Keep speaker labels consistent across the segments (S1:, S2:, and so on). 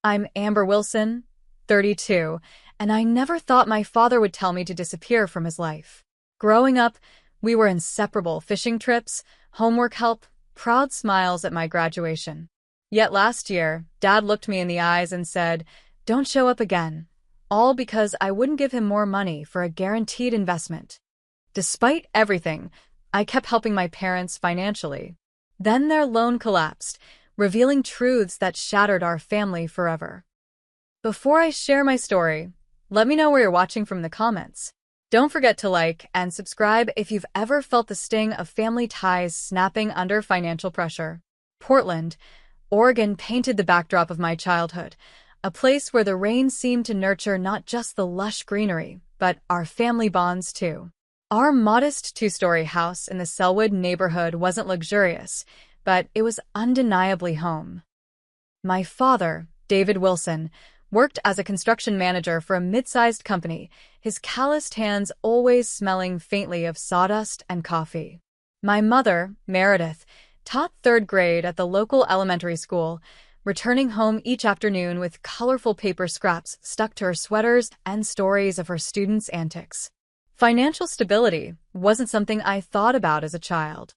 S1: I'm Amber Wilson, 32, and I never thought my father would tell me to disappear from his life. Growing up, we were inseparable: fishing trips, homework help, proud smiles at my graduation. Yet last year, Dad looked me in the eyes and said, "Don't show up again," all because I wouldn't give him more money for a guaranteed investment. Despite everything, I kept helping my parents financially. Then their loan collapsed, revealing truths that shattered our family forever. Before I share my story, let me know where you're watching from in the comments. Don't forget to like and subscribe if you've ever felt the sting of family ties snapping under financial pressure. Portland, Oregon painted the backdrop of my childhood, a place where the rain seemed to nurture not just the lush greenery, but our family bonds too. Our modest two-story house in the Selwood neighborhood wasn't luxurious, but it was undeniably home. My father, David Wilson, worked as a construction manager for a mid-sized company, his calloused hands always smelling faintly of sawdust and coffee. My mother, Meredith, taught third grade at the local elementary school, returning home each afternoon with colorful paper scraps stuck to her sweaters and stories of her students' antics. Financial stability wasn't something I thought about as a child.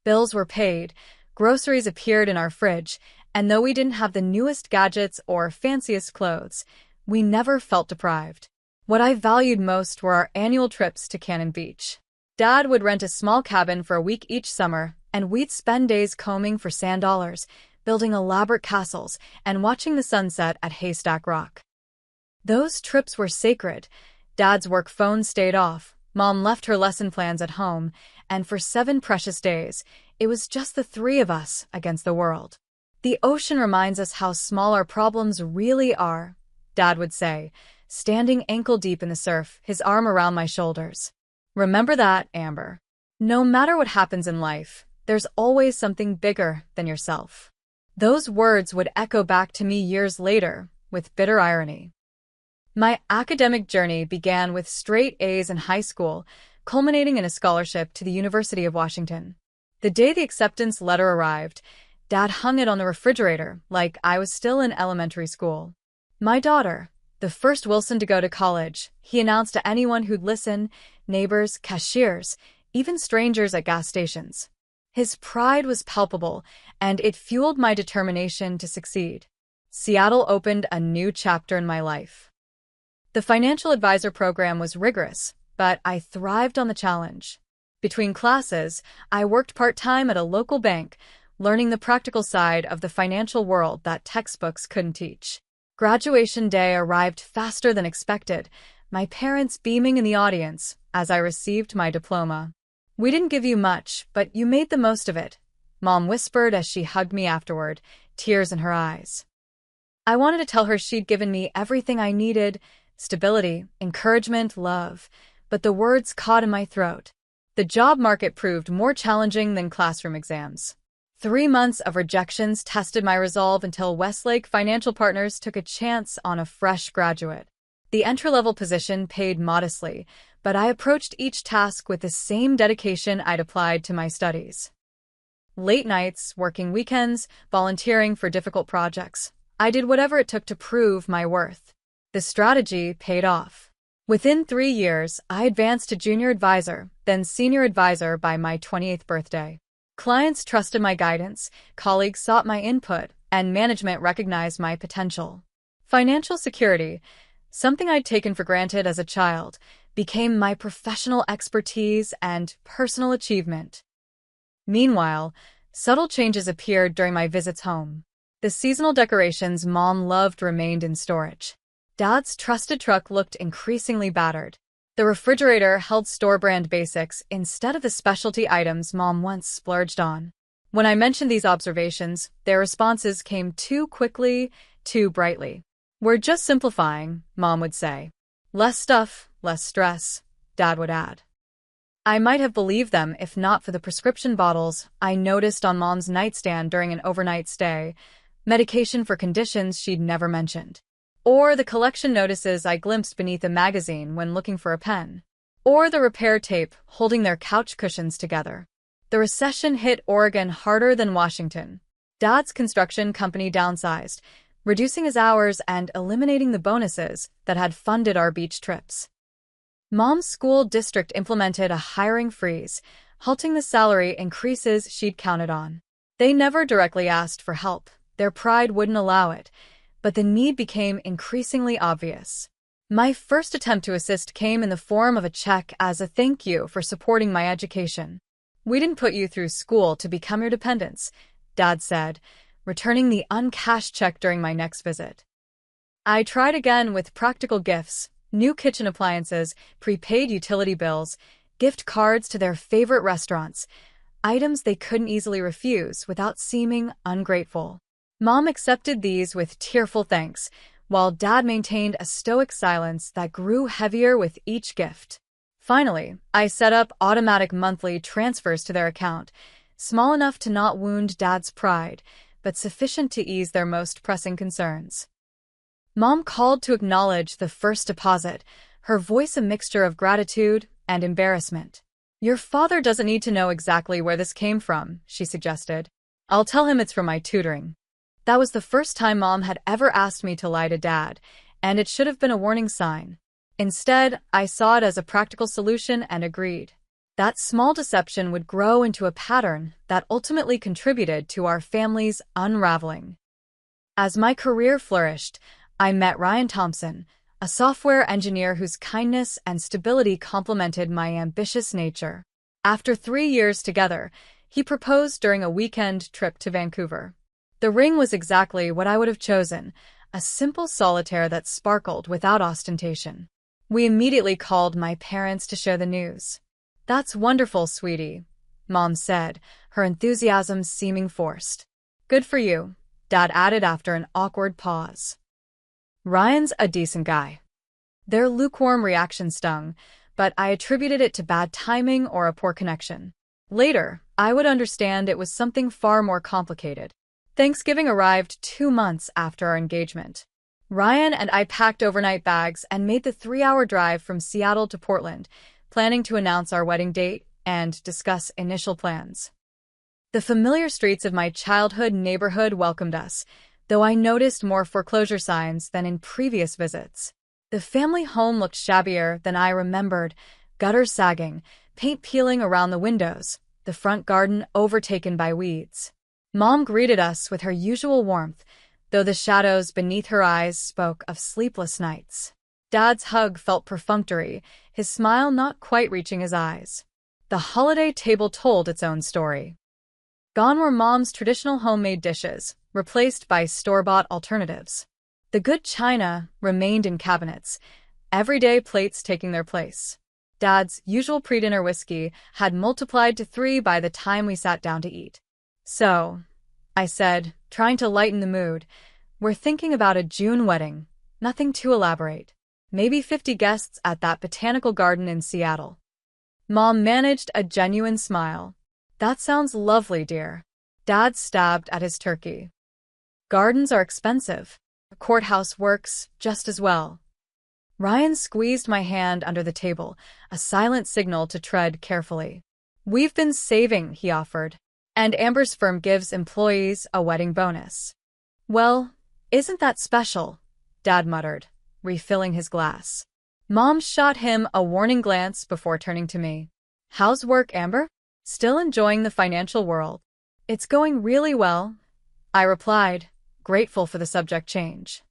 S1: Bills were paid, groceries appeared in our fridge, and though we didn't have the newest gadgets or fanciest clothes, we never felt deprived. What I valued most were our annual trips to Cannon Beach. Dad would rent a small cabin for a week each summer, and we'd spend days combing for sand dollars, building elaborate castles, and watching the sunset at Haystack Rock. Those trips were sacred. Dad's work phone stayed off, Mom left her lesson plans at home, and for 7 precious days, it was just the 3 of us against the world. "The ocean reminds us how small our problems really are," Dad would say, standing ankle-deep in the surf, his arm around my shoulders. "Remember that, Amber. No matter what happens in life, there's always something bigger than yourself." Those words would echo back to me years later, with bitter irony. My academic journey began with straight A's in high school, culminating in a scholarship to the University of Washington. The day the acceptance letter arrived, Dad hung it on the refrigerator like I was still in elementary school. "My daughter, the first Wilson to go to college," he announced to anyone who'd listen: neighbors, cashiers, even strangers at gas stations. His pride was palpable, and it fueled my determination to succeed. Seattle opened a new chapter in my life. The financial advisor program was rigorous, but I thrived on the challenge. Between classes, I worked part-time at a local bank, learning the practical side of the financial world that textbooks couldn't teach. Graduation day arrived faster than expected, my parents beaming in the audience as I received my diploma. "We didn't give you much, but you made the most of it," Mom whispered as she hugged me afterward, tears in her eyes. I wanted to tell her she'd given me everything I needed: stability, encouragement, love, but the words caught in my throat. The job market proved more challenging than classroom exams. 3 months of rejections tested my resolve until Westlake Financial Partners took a chance on a fresh graduate. The entry-level position paid modestly, but I approached each task with the same dedication I'd applied to my studies. Late nights, working weekends, volunteering for difficult projects. I did whatever it took to prove my worth. The strategy paid off. Within 3 years, I advanced to junior advisor, then senior advisor by my 28th birthday. Clients trusted my guidance, colleagues sought my input, and management recognized my potential. Financial security, something I'd taken for granted as a child, became my professional expertise and personal achievement. Meanwhile, subtle changes appeared during my visits home. The seasonal decorations Mom loved remained in storage. Dad's trusted truck looked increasingly battered. The refrigerator held store-brand basics instead of the specialty items Mom once splurged on. When I mentioned these observations, their responses came too quickly, too brightly. "We're just simplifying," Mom would say. "Less stuff, less stress," Dad would add. I might have believed them if not for the prescription bottles I noticed on Mom's nightstand during an overnight stay, medication for conditions she'd never mentioned. Or the collection notices I glimpsed beneath a magazine when looking for a pen. Or the repair tape holding their couch cushions together. The recession hit Oregon harder than Washington. Dad's construction company downsized, reducing his hours and eliminating the bonuses that had funded our beach trips. Mom's school district implemented a hiring freeze, halting the salary increases she'd counted on. They never directly asked for help. Their pride wouldn't allow it, but the need became increasingly obvious. My first attempt to assist came in the form of a check as a thank you for supporting my education. "We didn't put you through school to become your dependents," Dad said, returning the uncashed check during my next visit. I tried again with practical gifts, new kitchen appliances, prepaid utility bills, gift cards to their favorite restaurants, items they couldn't easily refuse without seeming ungrateful. Mom accepted these with tearful thanks, while Dad maintained a stoic silence that grew heavier with each gift. Finally, I set up automatic monthly transfers to their account, small enough to not wound Dad's pride, but sufficient to ease their most pressing concerns. Mom called to acknowledge the first deposit, her voice a mixture of gratitude and embarrassment. "Your father doesn't need to know exactly where this came from," she suggested. "I'll tell him it's from my tutoring." That was the first time Mom had ever asked me to lie to Dad, and it should have been a warning sign. Instead, I saw it as a practical solution and agreed. That small deception would grow into a pattern that ultimately contributed to our family's unraveling. As my career flourished, I met Ryan Thompson, a software engineer whose kindness and stability complemented my ambitious nature. After 3 years together, he proposed during a weekend trip to Vancouver. The ring was exactly what I would have chosen, a simple solitaire that sparkled without ostentation. We immediately called my parents to share the news. "That's wonderful, sweetie," Mom said, her enthusiasm seeming forced. "Good for you," Dad added after an awkward pause. "Ryan's a decent guy." Their lukewarm reaction stung, but I attributed it to bad timing or a poor connection. Later, I would understand it was something far more complicated. Thanksgiving arrived 2 months after our engagement. Ryan and I packed overnight bags and made the 3-hour drive from Seattle to Portland, planning to announce our wedding date and discuss initial plans. The familiar streets of my childhood neighborhood welcomed us, though I noticed more foreclosure signs than in previous visits. The family home looked shabbier than I remembered, gutters sagging, paint peeling around the windows, the front garden overtaken by weeds. Mom greeted us with her usual warmth, though the shadows beneath her eyes spoke of sleepless nights. Dad's hug felt perfunctory, his smile not quite reaching his eyes. The holiday table told its own story. Gone were Mom's traditional homemade dishes, replaced by store-bought alternatives. The good china remained in cabinets, everyday plates taking their place. Dad's usual pre-dinner whiskey had multiplied to 3 by the time we sat down to eat. "So," I said, trying to lighten the mood, "we're thinking about a June wedding, nothing too elaborate. Maybe 50 guests at that botanical garden in Seattle." Mom managed a genuine smile. "That sounds lovely, dear." Dad stabbed at his turkey. "Gardens are expensive. A courthouse works just as well." Ryan squeezed my hand under the table, a silent signal to tread carefully. "We've been saving," he offered. "And Amber's firm gives employees a wedding bonus." "Well, isn't that special?" Dad muttered, refilling his glass. Mom shot him a warning glance before turning to me. "How's work, Amber? Still enjoying the financial world?" "It's going really well," I replied, grateful for the subject change.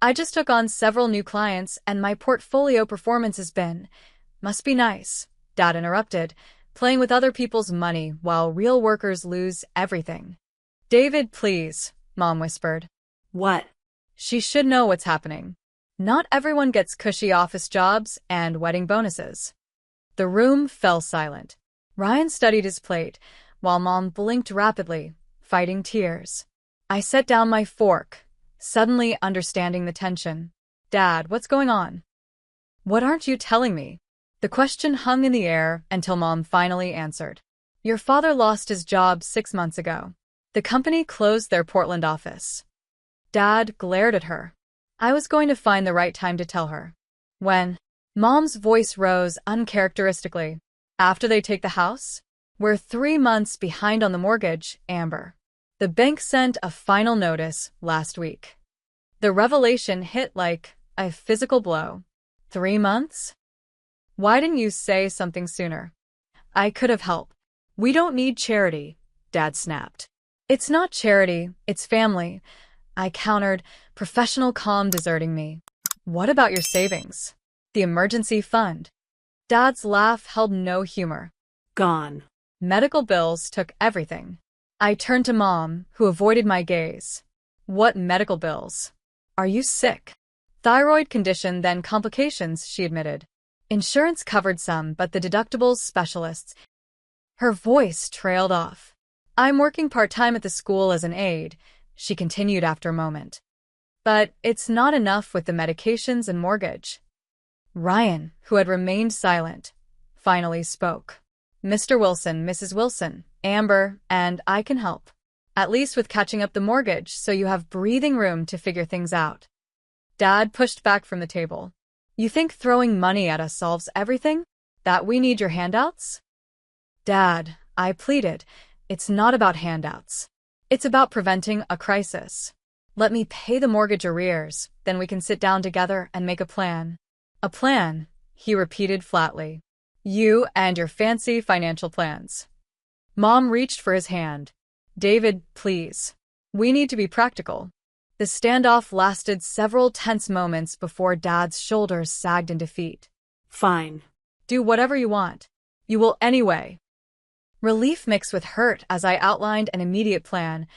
S1: "I just took on several new clients and my portfolio performance has been—" "Must be nice," Dad interrupted, "playing with other people's money while real workers lose everything." "David, please," Mom whispered.
S2: "What?"
S1: "She should know what's happening. Not everyone gets cushy office jobs and wedding bonuses." The room fell silent. Ryan studied his plate, while Mom blinked rapidly, fighting tears. I set down my fork, suddenly understanding the tension. "Dad, what's going on? What aren't you telling me?" The question hung in the air until Mom finally answered. "Your father lost his job 6 months ago. The company closed their Portland office." Dad glared at her. I was going to find the right time to tell her. "When?" Mom's voice rose uncharacteristically. "After they take the house? We're 3 months behind on the mortgage, Amber. The bank sent a final notice last week." The revelation hit like a physical blow. 3 months? Why didn't you say something sooner? I could have helped. We don't need charity, Dad snapped. It's not charity, it's family, I countered, professional calm deserting me. What about your savings? The emergency fund? Dad's laugh held no humor.
S2: Gone.
S1: Medical bills took everything. I turned to Mom, who avoided my gaze. What medical bills? Are you sick? Thyroid condition, then complications, she admitted. Insurance covered some, but the deductibles specialists. Her voice trailed off. I'm working part-time at the school as an aide, she continued after a moment. But it's not enough with the medications and mortgage. Ryan, who had remained silent, finally spoke. Mr. Wilson, Mrs. Wilson, Amber, and I can help. At least with catching up the mortgage, so you have breathing room to figure things out. Dad pushed back from the table. You think throwing money at us solves everything? That we need your handouts? Dad, I pleaded, it's not about handouts. It's about preventing a crisis. Let me pay the mortgage arrears, then we can sit down together and make a plan. A plan, he repeated flatly. You and your fancy financial plans. Mom reached for his hand. David, please. We need to be practical. The standoff lasted several tense moments before Dad's shoulders sagged in defeat.
S2: Fine.
S1: Do whatever you want. You will anyway. Relief mixed with hurt as I outlined an immediate plan.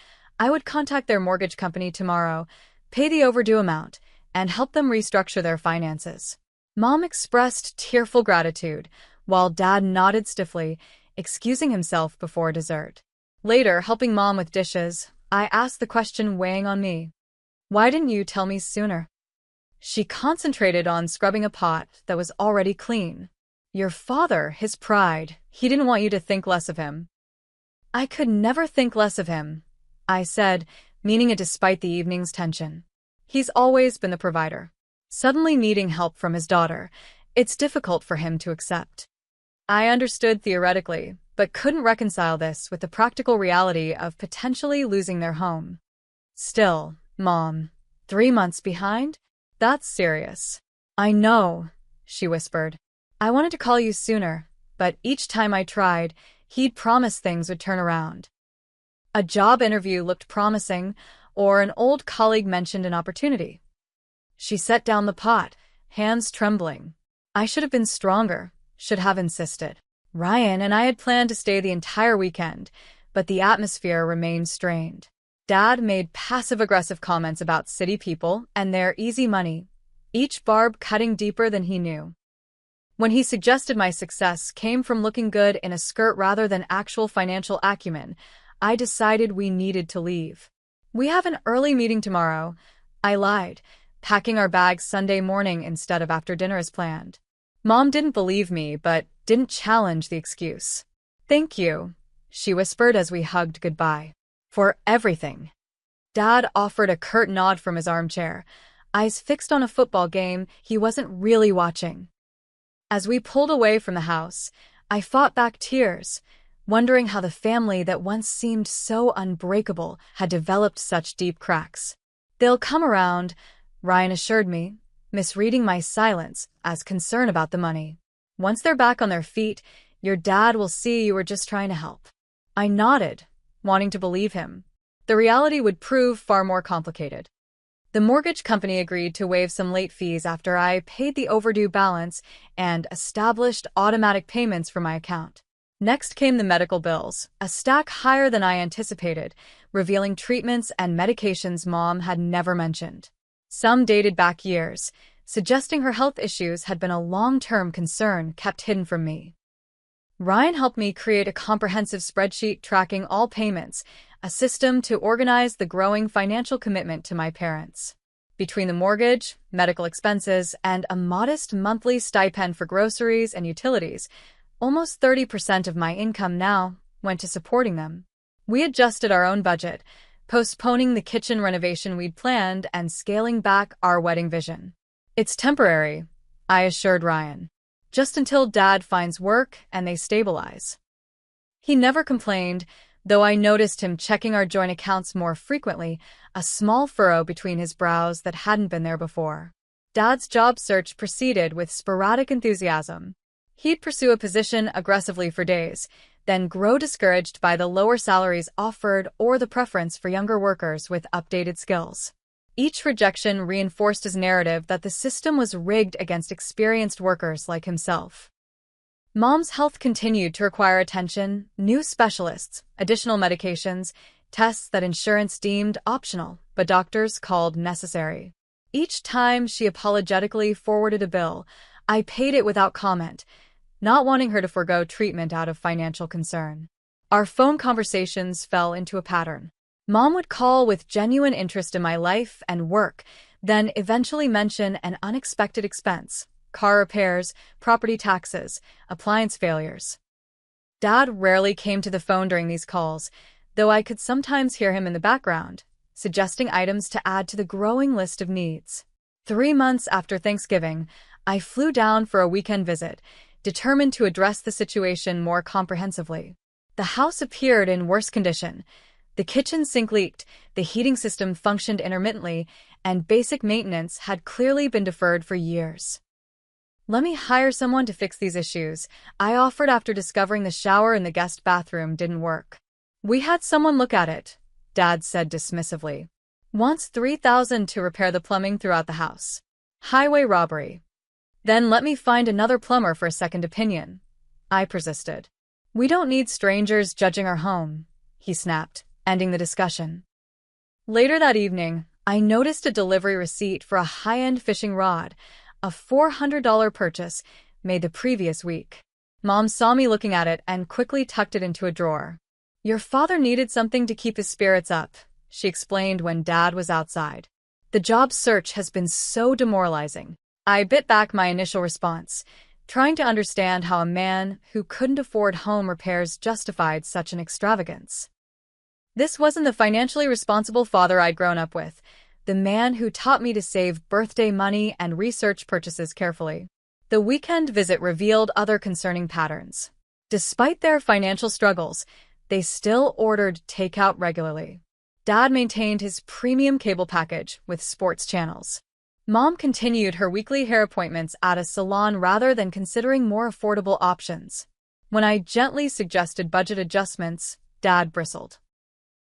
S1: I would contact their mortgage company tomorrow, pay the overdue amount, and help them restructure their finances. Mom expressed tearful gratitude, while Dad nodded stiffly, excusing himself before dessert. Later, helping Mom with dishes, I asked the question weighing on me. Why didn't you tell me sooner? She concentrated on scrubbing a pot that was already clean. Your father, his pride, he didn't want you to think less of him. I could never think less of him, I said, meaning it despite the evening's tension. He's always been the provider. Suddenly needing help from his daughter, it's difficult for him to accept. I understood theoretically, but couldn't reconcile this with the practical reality of potentially losing their home. Still, Mom, 3 months behind? That's serious. I know, she whispered. I wanted to call you sooner, but each time I tried, he'd promised things would turn around. A job interview looked promising, or an old colleague mentioned an opportunity. She set down the pot, hands trembling. I should have been stronger, should have insisted. Ryan and I had planned to stay the entire weekend, but the atmosphere remained strained. Dad made passive-aggressive comments about city people and their easy money, each barb cutting deeper than he knew. When he suggested my success came from looking good in a skirt rather than actual financial acumen, I decided we needed to leave. We have an early meeting tomorrow, I lied, packing our bags Sunday morning instead of after dinner as planned. Mom didn't believe me, but didn't challenge the excuse. Thank you, she whispered as we hugged goodbye. For everything. Dad offered a curt nod from his armchair, eyes fixed on a football game he wasn't really watching. As we pulled away from the house, I fought back tears, wondering how the family that once seemed so unbreakable had developed such deep cracks. They'll come around, Ryan assured me, misreading my silence as concern about the money. Once they're back on their feet, your dad will see you were just trying to help. I nodded, wanting to believe him. The reality would prove far more complicated. The mortgage company agreed to waive some late fees after I paid the overdue balance and established automatic payments from my account. Next came the medical bills, a stack higher than I anticipated, revealing treatments and medications Mom had never mentioned. Some dated back years, suggesting her health issues had been a long-term concern kept hidden from me. Ryan helped me create a comprehensive spreadsheet tracking all payments, a system to organize the growing financial commitment to my parents. Between the mortgage, medical expenses, and a modest monthly stipend for groceries and utilities, almost 30% of my income now went to supporting them. We adjusted our own budget, postponing the kitchen renovation we'd planned and scaling back our wedding vision. It's temporary, I assured Ryan. Just until Dad finds work and they stabilize. He never complained, though I noticed him checking our joint accounts more frequently, a small furrow between his brows that hadn't been there before. Dad's job search proceeded with sporadic enthusiasm. He'd pursue a position aggressively for days, then grow discouraged by the lower salaries offered or the preference for younger workers with updated skills. Each rejection reinforced his narrative that the system was rigged against experienced workers like himself. Mom's health continued to require attention, new specialists, additional medications, tests that insurance deemed optional, but doctors called necessary. Each time she apologetically forwarded a bill, I paid it without comment, not wanting her to forgo treatment out of financial concern. Our phone conversations fell into a pattern. Mom would call with genuine interest in my life and work, then eventually mention an unexpected expense: car repairs, property taxes, appliance failures. Dad rarely came to the phone during these calls, though I could sometimes hear him in the background, suggesting items to add to the growing list of needs. 3 months after Thanksgiving, I flew down for a weekend visit, determined to address the situation more comprehensively. The house appeared in worse condition. The kitchen sink leaked, the heating system functioned intermittently, and basic maintenance had clearly been deferred for years. "Let me hire someone to fix these issues," I offered after discovering the shower in the guest bathroom didn't work. "We had someone look at it," Dad said dismissively. "Wants $3,000 to repair the plumbing throughout the house. Highway robbery." "Then let me find another plumber for a second opinion," I persisted. "We don't need strangers judging our home," he snapped, ending the discussion. Later that evening, I noticed a delivery receipt for a high-end fishing rod, a $400 purchase made the previous week. Mom saw me looking at it and quickly tucked it into a drawer. "Your father needed something to keep his spirits up," she explained when Dad was outside. "The job search has been so demoralizing." I bit back my initial response, trying to understand how a man who couldn't afford home repairs justified such an extravagance. This wasn't the financially responsible father I'd grown up with, the man who taught me to save birthday money and research purchases carefully. The weekend visit revealed other concerning patterns. Despite their financial struggles, they still ordered takeout regularly. Dad maintained his premium cable package with sports channels. Mom continued her weekly hair appointments at a salon rather than considering more affordable options. When I gently suggested budget adjustments, Dad bristled.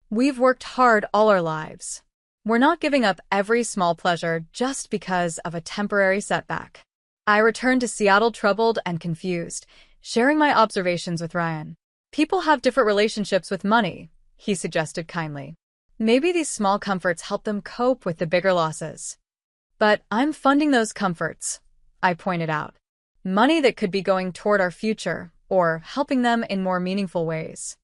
S1: "We've worked hard all our lives. We're not giving up every small pleasure just because of a temporary setback." I returned to Seattle troubled and confused, sharing my observations with Ryan. "People have different relationships with money," he suggested kindly. "Maybe these small comforts help them cope with the bigger losses." "But I'm funding those comforts," I pointed out. "Money that could be going toward our future or helping them in more meaningful ways."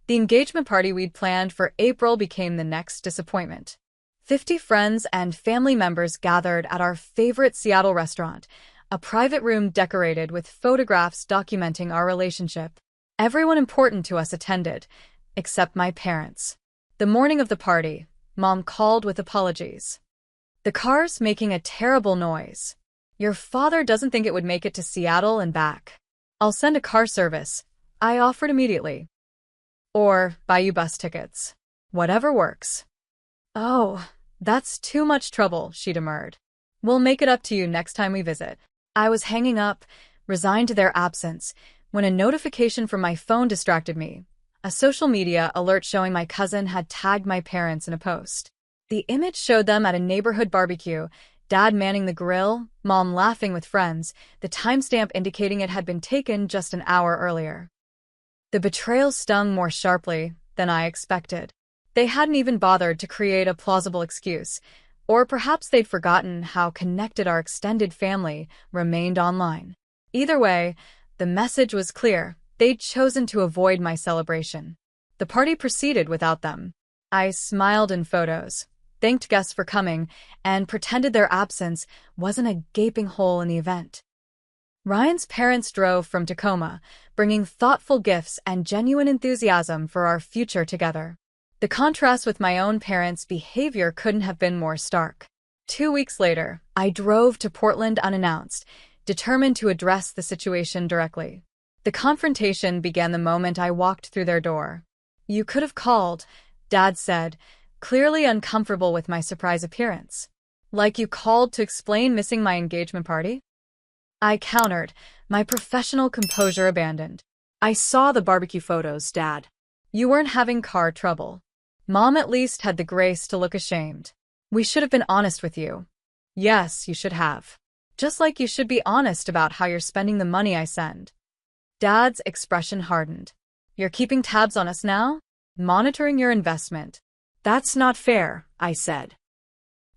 S1: The engagement party we'd planned for April became the next disappointment. 50 friends and family members gathered at our favorite Seattle restaurant, a private room decorated with photographs documenting our relationship. Everyone important to us attended, except my parents. The morning of the party, Mom called with apologies. "The car's making a terrible noise. Your father doesn't think it would make it to Seattle and back. I'll send a car service," I offered immediately. "Or buy you bus tickets. Whatever works." "Oh, that's too much trouble," she demurred. "We'll make it up to you next time we visit." I was hanging up, resigned to their absence, when a notification from my phone distracted me. A social media alert showing my cousin had tagged my parents in a post. The image showed them at a neighborhood barbecue, Dad manning the grill, Mom laughing with friends, the timestamp indicating it had been taken just an hour earlier. The betrayal stung more sharply than I expected. They hadn't even bothered to create a plausible excuse, or perhaps they'd forgotten how connected our extended family remained online. Either way, the message was clear: they'd chosen to avoid my celebration. The party proceeded without them. I smiled in photos, thanked guests for coming, and pretended their absence wasn't a gaping hole in the event. Ryan's parents drove from Tacoma, bringing thoughtful gifts and genuine enthusiasm for our future together. The contrast with my own parents' behavior couldn't have been more stark. 2 weeks later, I drove to Portland unannounced, determined to address the situation directly. The confrontation began the moment I walked through their door. You could have called, Dad said, clearly uncomfortable with my surprise appearance. Like you called to explain missing my engagement party? I countered, my professional composure abandoned. I saw the barbecue photos, Dad. You weren't having car trouble. Mom at least had the grace to look ashamed. We should have been honest with you. Yes, you should have. Just like you should be honest about how you're spending the money I send. Dad's expression hardened. You're keeping tabs on us now? Monitoring your investment. That's not fair, I said.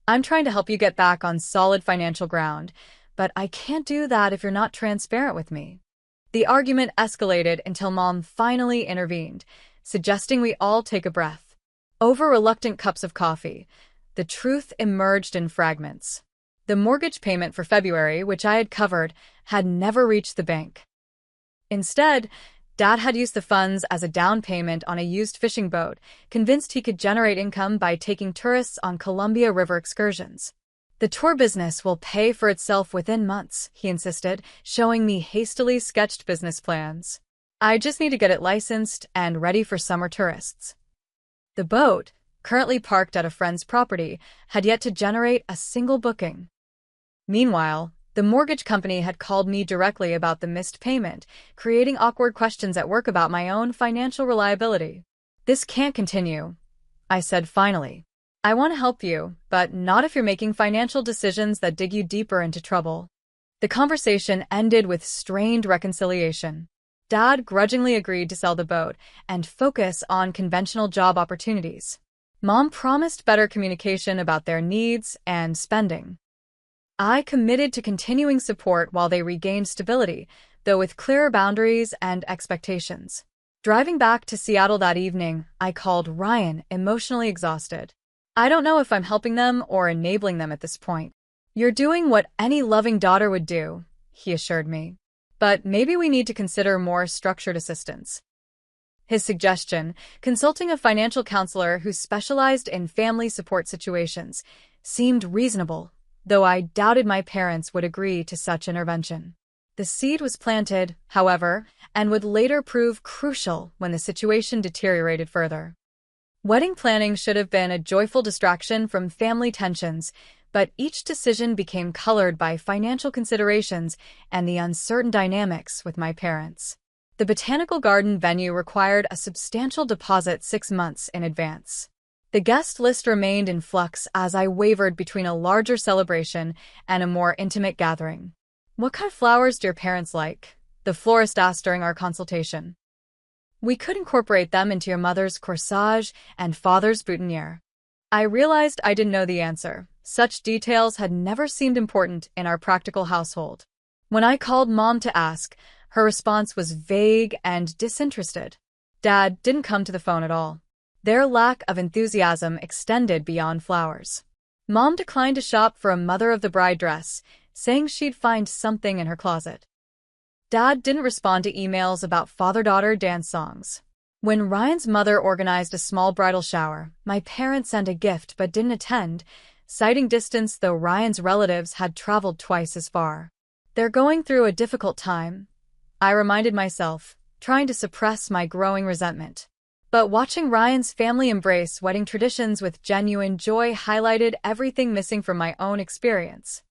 S1: I'm trying to help you get back on solid financial ground, but I can't do that if you're not transparent with me. The argument escalated until Mom finally intervened, suggesting we all take a breath. Over reluctant cups of coffee, the truth emerged in fragments. The mortgage payment for February, which I had covered, had never reached the bank. Instead, Dad had used the funds as a down payment on a used fishing boat, convinced he could generate income by taking tourists on Columbia River excursions. The tour business will pay for itself within months, he insisted, showing me hastily sketched business plans. I just need to get it licensed and ready for summer tourists. The boat, currently parked at a friend's property, had yet to generate a single booking. Meanwhile, the mortgage company had called me directly about the missed payment, creating awkward questions at work about my own financial reliability. This can't continue, I said finally. I want to help you, but not if you're making financial decisions that dig you deeper into trouble. The conversation ended with strained reconciliation. Dad grudgingly agreed to sell the boat and focus on conventional job opportunities. Mom promised better communication about their needs and spending. I committed to continuing support while they regained stability, though with clearer boundaries and expectations. Driving back to Seattle that evening, I called Ryan, emotionally exhausted. I don't know if I'm helping them or enabling them at this point. You're doing what any loving daughter would do, he assured me. But maybe we need to consider more structured assistance. His suggestion, consulting a financial counselor who specialized in family support situations, seemed reasonable, though I doubted my parents would agree to such intervention. The seed was planted, however, and would later prove crucial when the situation deteriorated further. Wedding planning should have been a joyful distraction from family tensions, but each decision became colored by financial considerations and the uncertain dynamics with my parents. The botanical garden venue required a substantial deposit 6 months in advance. The guest list remained in flux as I wavered between a larger celebration and a more intimate gathering. What kind of flowers do your parents like? The florist asked during our consultation. We could incorporate them into your mother's corsage and father's boutonniere. I realized I didn't know the answer. Such details had never seemed important in our practical household. When I called Mom to ask, her response was vague and disinterested. Dad didn't come to the phone at all. Their lack of enthusiasm extended beyond flowers. Mom declined to shop for a mother-of-the-bride dress, saying she'd find something in her closet. Dad didn't respond to emails about father-daughter dance songs. When Ryan's mother organized a small bridal shower, my parents sent a gift but didn't attend, citing distance though Ryan's relatives had traveled twice as far. They're going through a difficult time, I reminded myself, trying to suppress my growing resentment. But watching Ryan's family embrace wedding traditions with genuine joy highlighted everything missing from my own experience.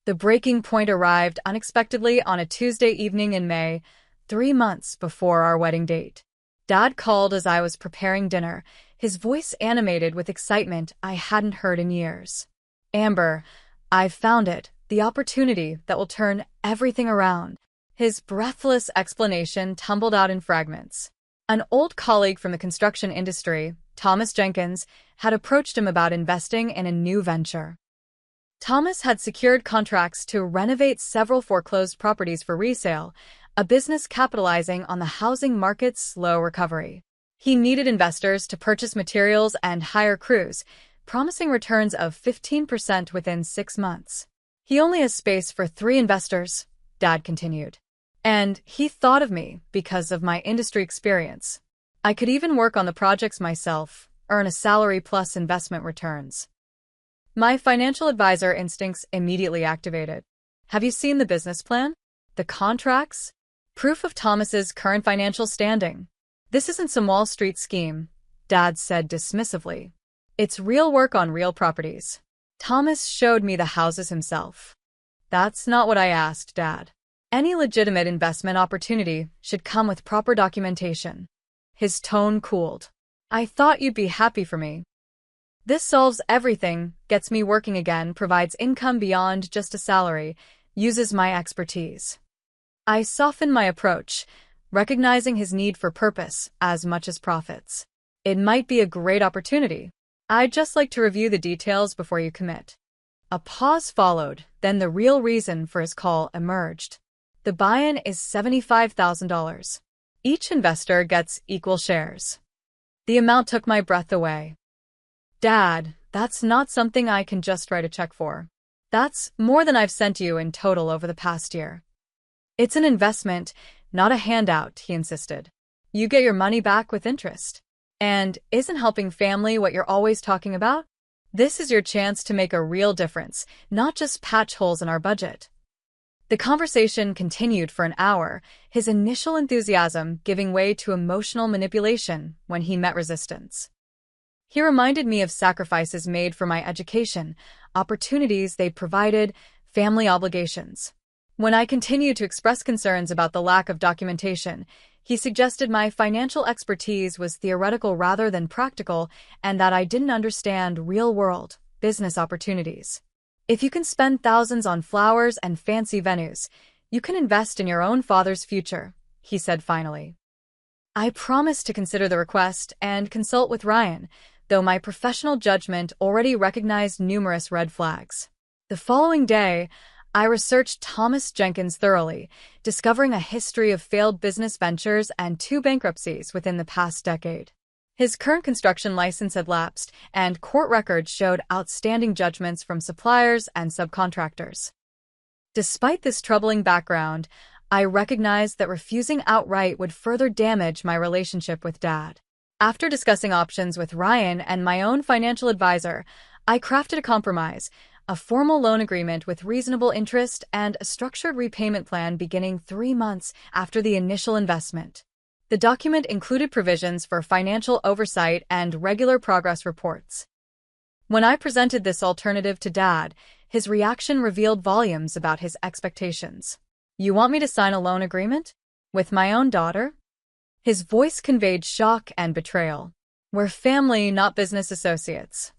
S1: The breaking point arrived unexpectedly on a Tuesday evening in May, 3 months before our wedding date. Dad called as I was preparing dinner, his voice animated with excitement I hadn't heard in years. Amber, I've found it, the opportunity that will turn everything around. His breathless explanation tumbled out in fragments. An old colleague from the construction industry, Thomas Jenkins, had approached him about investing in a new venture. Thomas had secured contracts to renovate several foreclosed properties for resale, a business capitalizing on the housing market's slow recovery. He needed investors to purchase materials and hire crews, promising returns of 15% within 6 months. He only has space for 3 investors, Dad continued. And he thought of me because of my industry experience. I could even work on the projects myself, earn a salary plus investment returns. My financial advisor instincts immediately activated. Have you seen the business plan? The contracts? Proof of Thomas's current financial standing? This isn't some Wall Street scheme, Dad said dismissively. It's real work on real properties. Thomas showed me the houses himself. That's not what I asked, Dad. Any legitimate investment opportunity should come with proper documentation. His tone cooled. I thought you'd be happy for me. This solves everything, gets me working again, provides income beyond just a salary, uses my expertise. I softened my approach, recognizing his need for purpose as much as profits. It might be a great opportunity. I'd just like to review the details before you commit. A pause followed, then the real reason for his call emerged. The buy-in is $75,000. Each investor gets equal shares. The amount took my breath away. Dad, that's not something I can just write a check for. That's more than I've sent you in total over the past year. It's an investment, not a handout, he insisted. You get your money back with interest. And isn't helping family what you're always talking about? This is your chance to make a real difference, not just patch holes in our budget. The conversation continued for an hour, his initial enthusiasm giving way to emotional manipulation when he met resistance. He reminded me of sacrifices made for my education, opportunities they provided, family obligations. When I continued to express concerns about the lack of documentation, he suggested my financial expertise was theoretical rather than practical and that I didn't understand real-world business opportunities. If you can spend thousands on flowers and fancy venues, you can invest in your own father's future, he said finally. I promised to consider the request and consult with Ryan, though my professional judgment already recognized numerous red flags. The following day, I researched Thomas Jenkins thoroughly, discovering a history of failed business ventures and 2 bankruptcies within the past decade. His current construction license had lapsed, and court records showed outstanding judgments from suppliers and subcontractors. Despite this troubling background, I recognized that refusing outright would further damage my relationship with Dad. After discussing options with Ryan and my own financial advisor, I crafted a compromise, a formal loan agreement with reasonable interest and a structured repayment plan beginning 3 months after the initial investment. The document included provisions for financial oversight and regular progress reports. When I presented this alternative to Dad, his reaction revealed volumes about his expectations. You want me to sign a loan agreement? With my own daughter? His voice conveyed shock and betrayal. We're family, not business associates.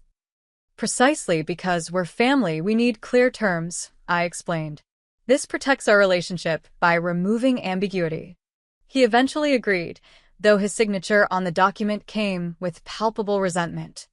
S1: Precisely because we're family, we need clear terms, I explained. This protects our relationship by removing ambiguity. He eventually agreed, though his signature on the document came with palpable resentment.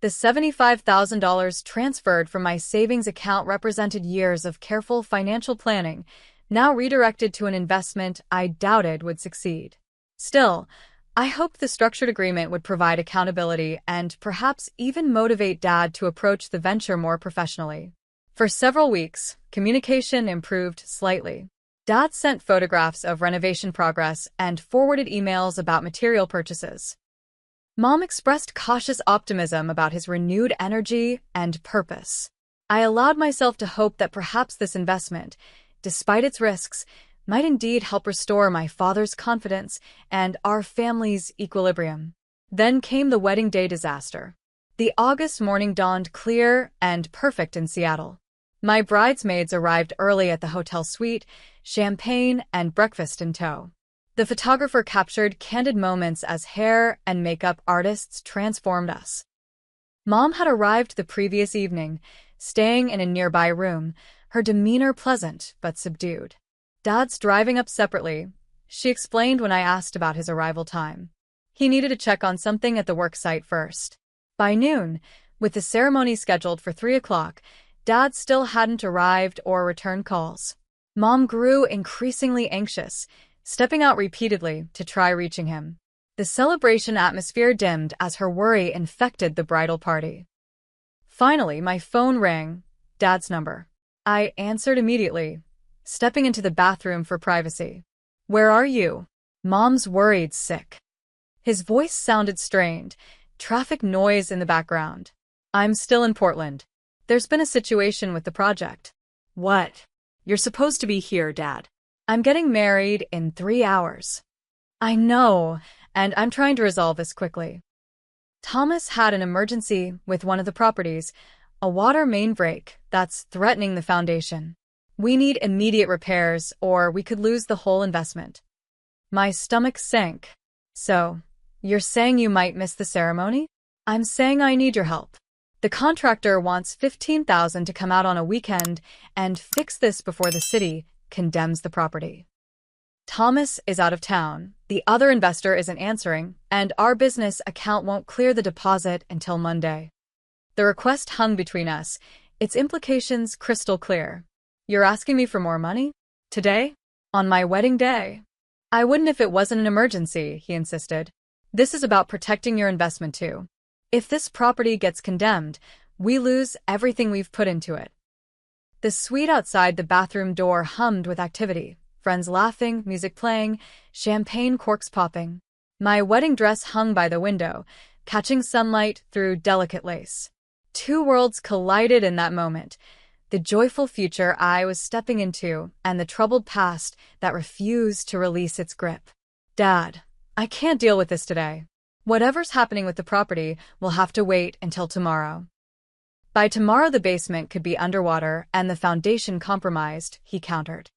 S1: The $75,000 transferred from my savings account represented years of careful financial planning, now redirected to an investment I doubted would succeed. Still, I hoped the structured agreement would provide accountability and perhaps even motivate Dad to approach the venture more professionally. For several weeks, communication improved slightly. Dad sent photographs of renovation progress and forwarded emails about material purchases. Mom expressed cautious optimism about his renewed energy and purpose. I allowed myself to hope that perhaps this investment, despite its risks, might indeed help restore my father's confidence and our family's equilibrium. Then came the wedding day disaster. The August morning dawned clear and perfect in Seattle. My bridesmaids arrived early at the hotel suite, champagne and breakfast in tow. The photographer captured candid moments as hair and makeup artists transformed us. Mom had arrived the previous evening, staying in a nearby room, her demeanor pleasant but subdued. Dad's driving up separately, she explained when I asked about his arrival time. He needed to check on something at the worksite first. By noon, with the ceremony scheduled for 3 o'clock, Dad still hadn't arrived or returned calls. Mom grew increasingly anxious, stepping out repeatedly to try reaching him. The celebration atmosphere dimmed as her worry infected the bridal party. Finally, my phone rang, Dad's number. I answered immediately, stepping into the bathroom for privacy. Where are you? Mom's worried sick. His voice sounded strained, traffic noise in the background. I'm still in Portland. There's been a situation with the project. What? You're supposed to be here, Dad. I'm getting married in 3 hours. I know, and I'm trying to resolve this quickly. Thomas had an emergency with one of the properties, a water main break that's threatening the foundation. We need immediate repairs or we could lose the whole investment. My stomach sank. So, you're saying you might miss the ceremony? I'm saying I need your help. The contractor wants $15,000 to come out on a weekend and fix this before the city condemns the property. Thomas is out of town, the other investor isn't answering, and our business account won't clear the deposit until Monday. The request hung between us, its implications crystal clear. You're asking me for more money? Today? On my wedding day? I wouldn't if it wasn't an emergency, he insisted. This is about protecting your investment too. If this property gets condemned, we lose everything we've put into it. The suite outside the bathroom door hummed with activity. Friends laughing, music playing, champagne corks popping. My wedding dress hung by the window, catching sunlight through delicate lace. Two worlds collided in that moment. The joyful future I was stepping into and the troubled past that refused to release its grip. Dad, I can't deal with this today. Whatever's happening with the property will have to wait until tomorrow. By tomorrow the basement could be underwater and the foundation compromised, he countered.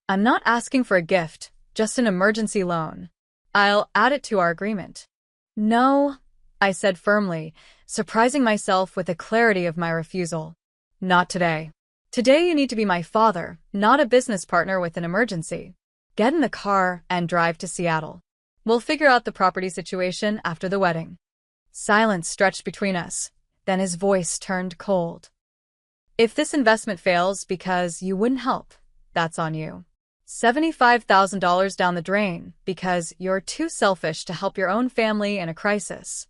S1: I'm not asking for a gift, just an emergency loan. I'll add it to our agreement. No, I said firmly, surprising myself with the clarity of my refusal. Not today. Today you need to be my father, not a business partner with an emergency. Get in the car and drive to Seattle. We'll figure out the property situation after the wedding. Silence stretched between us. Then his voice turned cold. If this investment fails because you wouldn't help, that's on you. $75,000 down the drain because you're too selfish to help your own family in a crisis.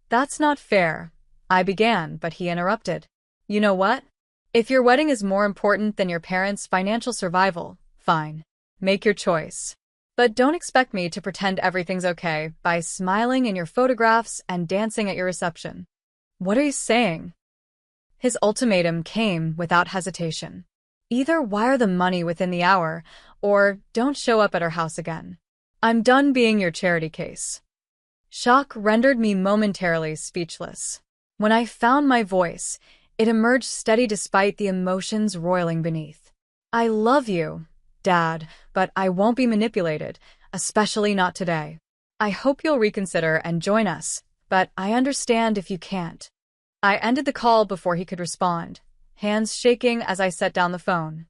S1: That's not fair, I began, but he interrupted. You know what? If your wedding is more important than your parents' financial survival, fine. Make your choice. But don't expect me to pretend everything's okay by smiling in your photographs and dancing at your reception. What are you saying? His ultimatum came without hesitation. Either wire the money within the hour, or don't show up at our house again. I'm done being your charity case. Shock rendered me momentarily speechless. When I found my voice, it emerged steady despite the emotions roiling beneath. I love you, Dad, but I won't be manipulated, especially not today. I hope you'll reconsider and join us, but I understand if you can't. I ended the call before he could respond, hands shaking as I set down the phone.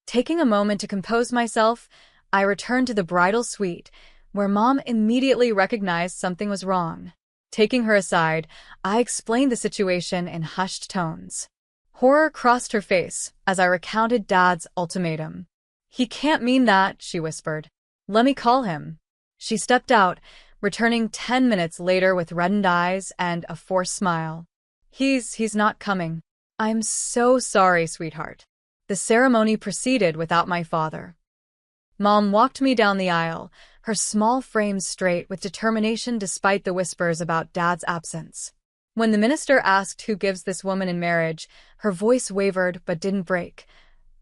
S1: Taking a moment to compose myself, I returned to the bridal suite, where Mom immediately recognized something was wrong. Taking her aside, I explained the situation in hushed tones. Horror crossed her face as I recounted Dad's ultimatum. He can't mean that, she whispered. Let me call him. She stepped out, returning 10 minutes later with reddened eyes and a forced smile. He's not coming. I'm so sorry, sweetheart. The ceremony proceeded without my father. Mom walked me down the aisle, her small frame straight with determination despite the whispers about Dad's absence. When the minister asked who gives this woman in marriage, her voice wavered but didn't break.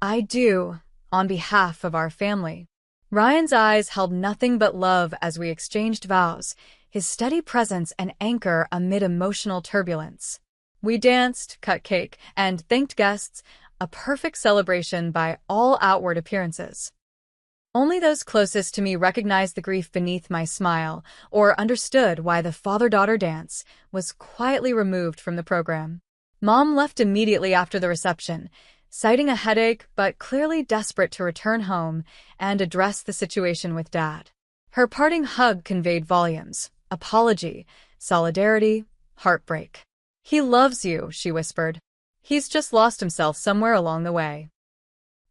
S1: I do, on behalf of our family. Ryan's eyes held nothing but love as we exchanged vows, his steady presence an anchor amid emotional turbulence. We danced, cut cake, and thanked guests, a perfect celebration by all outward appearances. Only those closest to me recognized the grief beneath my smile or understood why the father-daughter dance was quietly removed from the program. Mom left immediately after the reception, citing a headache but clearly desperate to return home and address the situation with Dad. Her parting hug conveyed volumes: apology, solidarity, heartbreak. He loves you, she whispered. He's just lost himself somewhere along the way.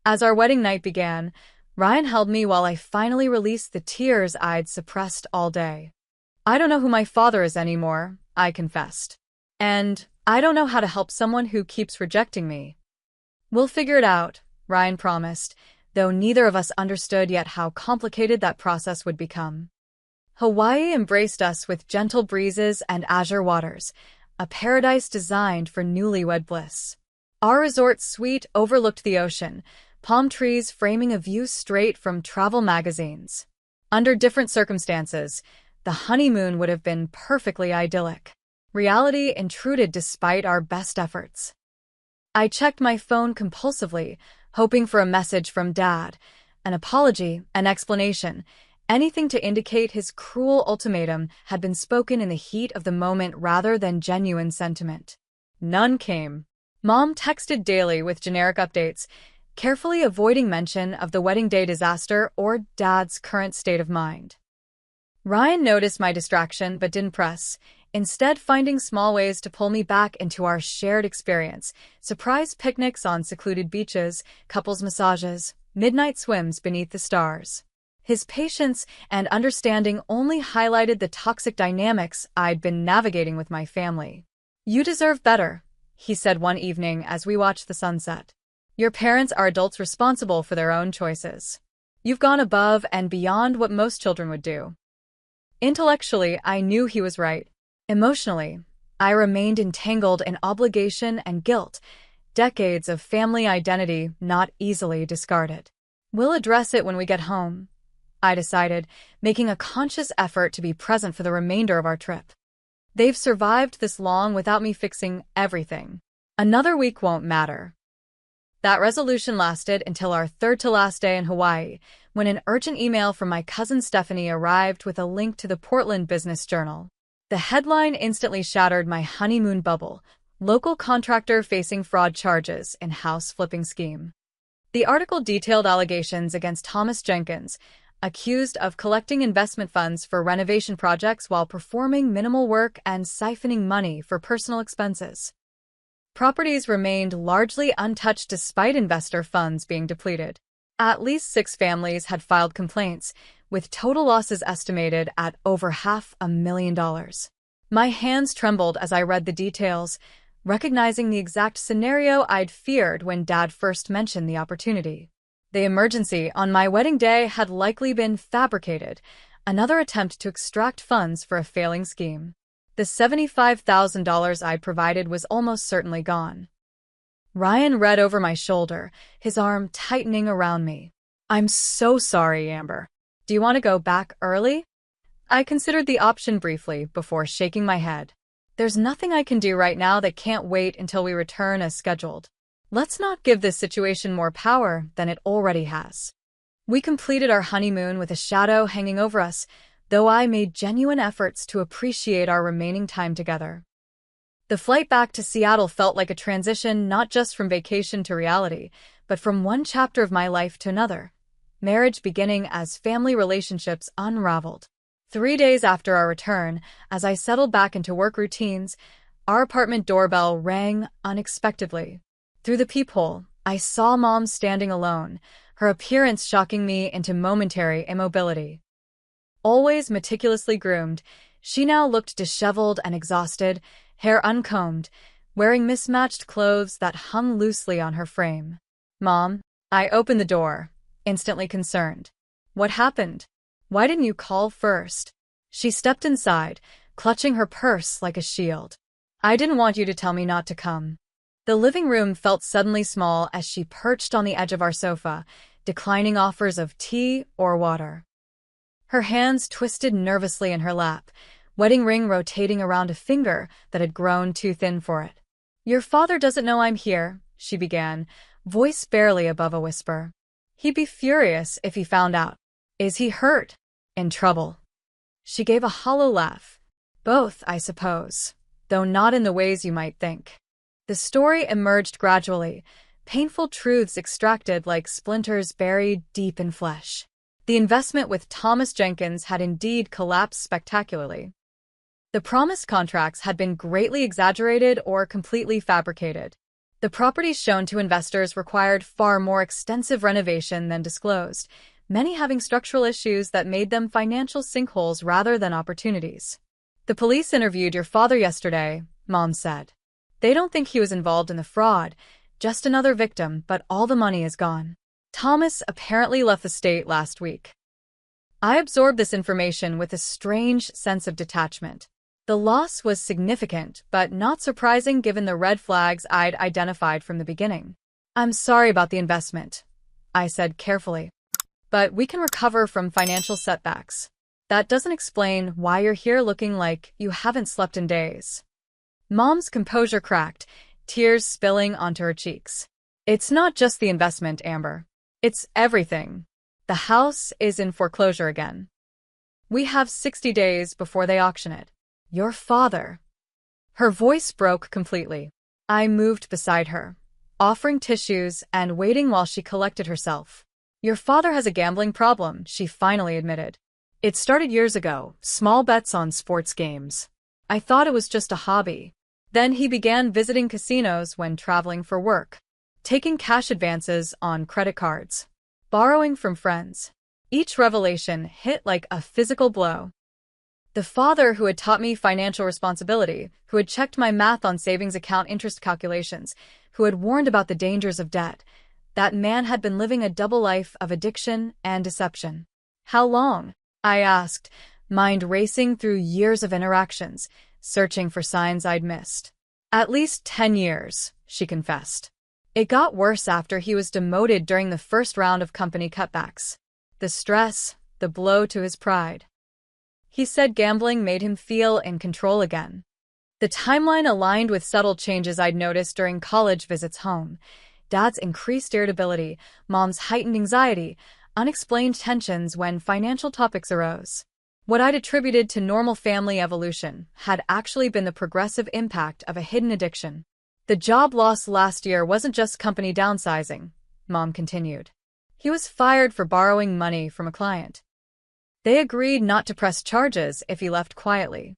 S1: As our wedding night began, Ryan held me while I finally released the tears I'd suppressed all day. I don't know who my father is anymore, I confessed. And I don't know how to help someone who keeps rejecting me. We'll figure it out, Ryan promised, though neither of us understood yet how complicated that process would become. Hawaii embraced us with gentle breezes and azure waters, a paradise designed for newlywed bliss. Our resort suite overlooked the ocean, palm trees framing a view straight from travel magazines. Under different circumstances, the honeymoon would have been perfectly idyllic. Reality intruded despite our best efforts. I checked my phone compulsively, hoping for a message from Dad, an apology, an explanation, anything to indicate his cruel ultimatum had been spoken in the heat of the moment rather than genuine sentiment. None came. Mom texted daily with generic updates, carefully avoiding mention of the wedding day disaster or Dad's current state of mind. Ryan noticed my distraction but didn't press, instead finding small ways to pull me back into our shared experience: surprise picnics on secluded beaches, couples massages, midnight swims beneath the stars. His patience and understanding only highlighted the toxic dynamics I'd been navigating with my family. "You deserve better," he said one evening as we watched the sunset. "Your parents are adults responsible for their own choices. You've gone above and beyond what most children would do." Intellectually, I knew he was right. Emotionally, I remained entangled in obligation and guilt, decades of family identity not easily discarded. "We'll address it when we get home," I decided, making a conscious effort to be present for the remainder of our trip. "They've survived this long without me fixing everything. Another week won't matter." That resolution lasted until our third-to-last day in Hawaii, when an urgent email from my cousin Stephanie arrived with a link to the Portland Business Journal. The headline instantly shattered my honeymoon bubble: "Local contractor facing fraud charges in house flipping scheme." The article detailed allegations against Thomas Jenkins, accused of collecting investment funds for renovation projects while performing minimal work and siphoning money for personal expenses. Properties remained largely untouched despite investor funds being depleted. At least 6 families had filed complaints, with total losses estimated at over $500,000. My hands trembled as I read the details, recognizing the exact scenario I'd feared when Dad first mentioned the opportunity. The emergency on my wedding day had likely been fabricated, another attempt to extract funds for a failing scheme. The $75,000 I'd provided was almost certainly gone. Ryan read over my shoulder, his arm tightening around me. "I'm so sorry, Amber. Do you want to go back early?" I considered the option briefly before shaking my head. "There's nothing I can do right now that can't wait until we return as scheduled. Let's not give this situation more power than it already has." We completed our honeymoon with a shadow hanging over us, though I made genuine efforts to appreciate our remaining time together. The flight back to Seattle felt like a transition not just from vacation to reality, but from one chapter of my life to another, marriage beginning as family relationships unraveled. 3 days after our return, as I settled back into work routines, our apartment doorbell rang unexpectedly. Through the peephole, I saw Mom standing alone, her appearance shocking me into momentary immobility. Always meticulously groomed, she now looked disheveled and exhausted, hair uncombed, wearing mismatched clothes that hung loosely on her frame. "Mom," I opened the door, instantly concerned. "What happened? Why didn't you call first?" She stepped inside, clutching her purse like a shield. "I didn't want you to tell me not to come." The living room felt suddenly small as she perched on the edge of our sofa, declining offers of tea or water. Her hands twisted nervously in her lap, wedding ring rotating around a finger that had grown too thin for it. "Your father doesn't know I'm here," she began, voice barely above a whisper. "He'd be furious if he found out." "Is he hurt? In trouble?" She gave a hollow laugh. "Both, I suppose, though not in the ways you might think." The story emerged gradually, painful truths extracted like splinters buried deep in flesh. The investment with Thomas Jenkins had indeed collapsed spectacularly. The promised contracts had been greatly exaggerated or completely fabricated. The properties shown to investors required far more extensive renovation than disclosed, many having structural issues that made them financial sinkholes rather than opportunities. "The police interviewed your father yesterday," Mom said. "They don't think he was involved in the fraud, just another victim, but all the money is gone. Thomas apparently left the state last week." I absorbed this information with a strange sense of detachment. The loss was significant, but not surprising given the red flags I'd identified from the beginning. "I'm sorry about the investment," I said carefully. "But we can recover from financial setbacks. That doesn't explain why you're here looking like you haven't slept in days. Mom's composure cracked, tears spilling onto her cheeks. It's not just the investment, Amber. It's everything. The house is in foreclosure again. We have 60 days before they auction it. Your father. Her voice broke completely. I moved beside her, offering tissues and waiting while she collected herself. Your father has a gambling problem, she finally admitted. It started years ago, small bets on sports games. I thought it was just a hobby. Then he began visiting casinos when traveling for work, taking cash advances on credit cards, borrowing from friends. Each revelation hit like a physical blow. The father who had taught me financial responsibility, who had checked my math on savings account interest calculations, who had warned about the dangers of debt, that man had been living a double life of addiction and deception. How long? I asked, mind racing through years of interactions, searching for signs I'd missed. At least 10 years, she confessed. It got worse after he was demoted during the first round of company cutbacks. The stress, the blow to his pride. He said gambling made him feel in control again. The timeline aligned with subtle changes I'd noticed during college visits home. Dad's increased irritability, Mom's heightened anxiety, unexplained tensions when financial topics arose. What I'd attributed to normal family evolution had actually been the progressive impact of a hidden addiction. The job loss last year wasn't just company downsizing, Mom continued. He was fired for borrowing money from a client. They agreed not to press charges if he left quietly.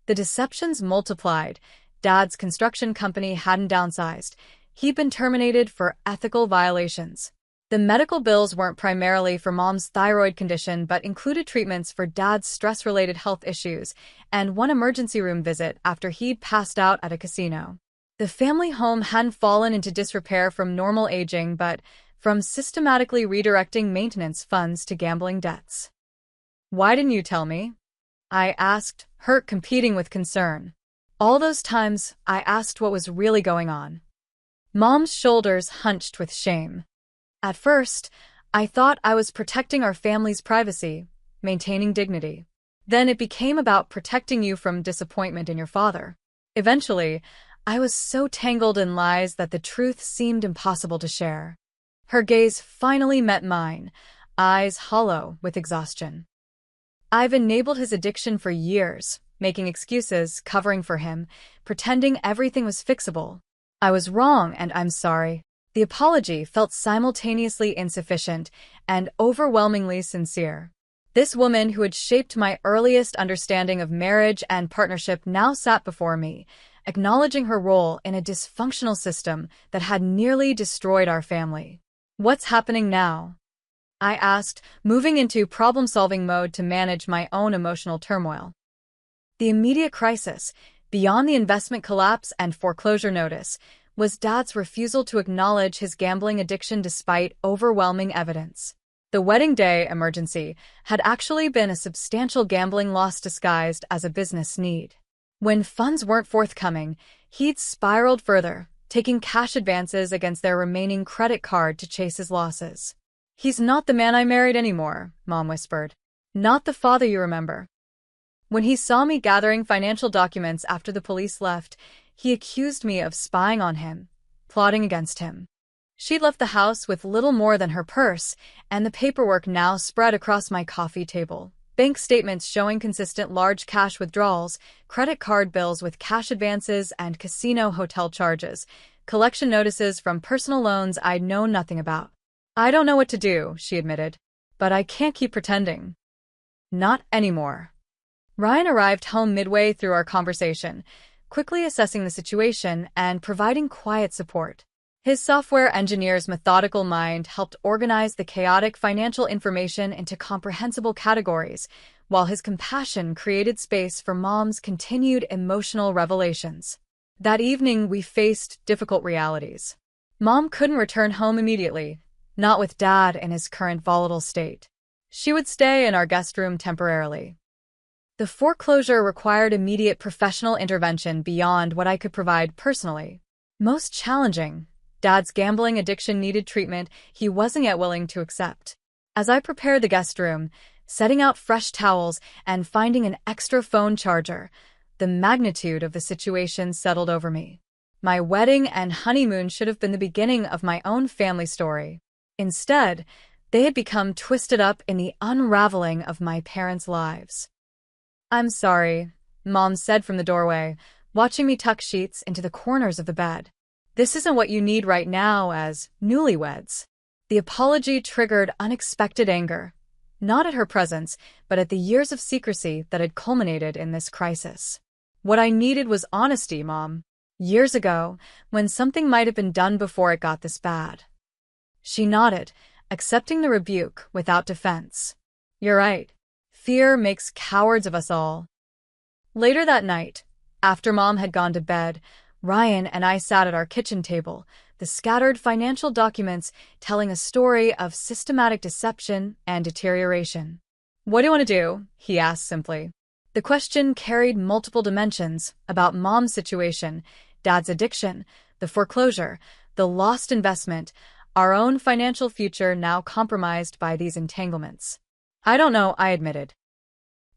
S1: The deceptions multiplied. Dad's construction company hadn't downsized. He'd been terminated for ethical violations. The medical bills weren't primarily for Mom's thyroid condition but included treatments for Dad's stress-related health issues and one emergency room visit after he'd passed out at a casino. The family home hadn't fallen into disrepair from normal aging but from systematically redirecting maintenance funds to gambling debts. Why didn't you tell me? I asked, hurt competing with concern. All those times, I asked what was really going on. Mom's shoulders hunched with shame. At first, I thought I was protecting our family's privacy, maintaining dignity. Then it became about protecting you from disappointment in your father. Eventually, I was so tangled in lies that the truth seemed impossible to share. Her gaze finally met mine, eyes hollow with exhaustion. I've enabled his addiction for years, making excuses, covering for him, pretending everything was fixable. I was wrong and I'm sorry. The apology felt simultaneously insufficient and overwhelmingly sincere. This woman who had shaped my earliest understanding of marriage and partnership now sat before me, acknowledging her role in a dysfunctional system that had nearly destroyed our family. What's happening now? I asked, moving into problem-solving mode to manage my own emotional turmoil. The immediate crisis, beyond the investment collapse and foreclosure notice, was Dad's refusal to acknowledge his gambling addiction despite overwhelming evidence. The wedding day emergency had actually been a substantial gambling loss disguised as a business need. When funds weren't forthcoming, he'd spiraled further, taking cash advances against their remaining credit card to chase his losses. He's not the man I married anymore, Mom whispered. Not the father you remember. When he saw me gathering financial documents after the police left, he accused me of spying on him, plotting against him. She'd left the house with little more than her purse, and the paperwork now spread across my coffee table. Bank statements showing consistent large cash withdrawals, credit card bills with cash advances and casino hotel charges, collection notices from personal loans I'd known nothing about. I don't know what to do, she admitted, but I can't keep pretending. Not anymore. Ryan arrived home midway through our conversation, quickly assessing the situation and providing quiet support. His software engineer's methodical mind helped organize the chaotic financial information into comprehensible categories, while his compassion created space for Mom's continued emotional revelations. That evening, we faced difficult realities. Mom couldn't return home immediately, not with Dad in his current volatile state. She would stay in our guest room temporarily. The foreclosure required immediate professional intervention beyond what I could provide personally. Most challenging, Dad's gambling addiction needed treatment he wasn't yet willing to accept. As I prepared the guest room, setting out fresh towels, and finding an extra phone charger. The magnitude of the situation settled over me. My wedding and honeymoon should have been the beginning of my own family story. Instead, they had become twisted up in the unraveling of my parents' lives. "I'm sorry," Mom said from the doorway, watching me tuck sheets into the corners of the bed. "This isn't what you need right now as newlyweds." The apology triggered unexpected anger, not at her presence, but at the years of secrecy that had culminated in this crisis. "What I needed was honesty, Mom. Years ago, when something might have been done before it got this bad." She nodded, accepting the rebuke without defense. "You're right. Fear makes cowards of us all." Later that night, after Mom had gone to bed, Ryan and I sat at our kitchen table, the scattered financial documents telling a story of systematic deception and deterioration. "What do you want to do?" he asked simply. The question carried multiple dimensions about Mom's situation, Dad's addiction, the foreclosure, the lost investment, our own financial future now compromised by these entanglements. "I don't know," I admitted.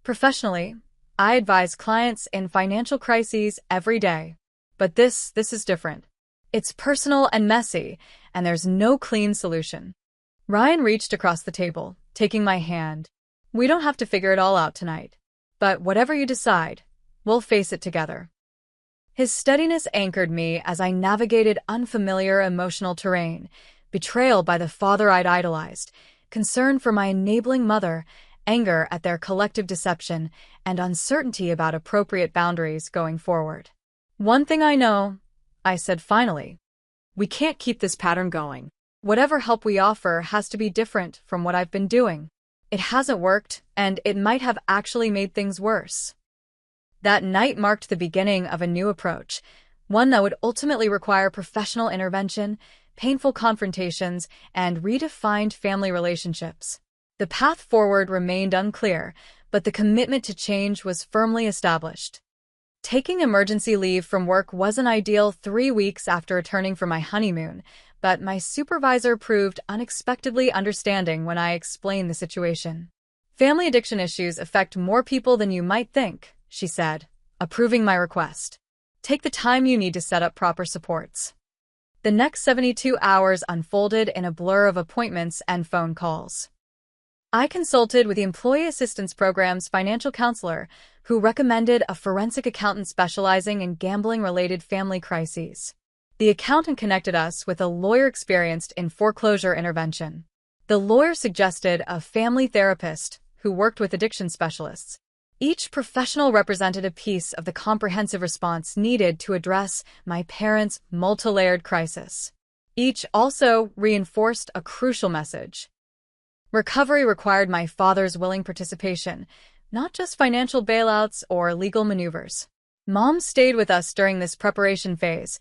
S1: Professionally, I advise clients in financial crises every day. But this is different. It's personal and messy, and there's no clean solution. Ryan reached across the table, taking my hand. "We don't have to figure it all out tonight. But whatever you decide, we'll face it together." His steadiness anchored me as I navigated unfamiliar emotional terrain, betrayal by the father I'd idolized, concern for my enabling mother, anger at their collective deception, and uncertainty about appropriate boundaries going forward. "One thing I know," I said finally. "We can't keep this pattern going. Whatever help we offer has to be different from what I've been doing. It hasn't worked, and it might have actually made things worse." That night marked the beginning of a new approach, one that would ultimately require professional intervention, painful confrontations, and redefined family relationships. The path forward remained unclear, but the commitment to change was firmly established. Taking emergency leave from work wasn't ideal 3 weeks after returning from my honeymoon, but my supervisor proved unexpectedly understanding when I explained the situation. "Family addiction issues affect more people than you might think," she said, approving my request. "Take the time you need to set up proper supports." The next 72 hours unfolded in a blur of appointments and phone calls. I consulted with the Employee Assistance Program's financial counselor, who recommended a forensic accountant specializing in gambling-related family crises. The accountant connected us with a lawyer experienced in foreclosure intervention. The lawyer suggested a family therapist who worked with addiction specialists. Each professional represented a piece of the comprehensive response needed to address my parents' multi-layered crisis. Each also reinforced a crucial message. Recovery required my father's willing participation, not just financial bailouts or legal maneuvers. Mom stayed with us during this preparation phase,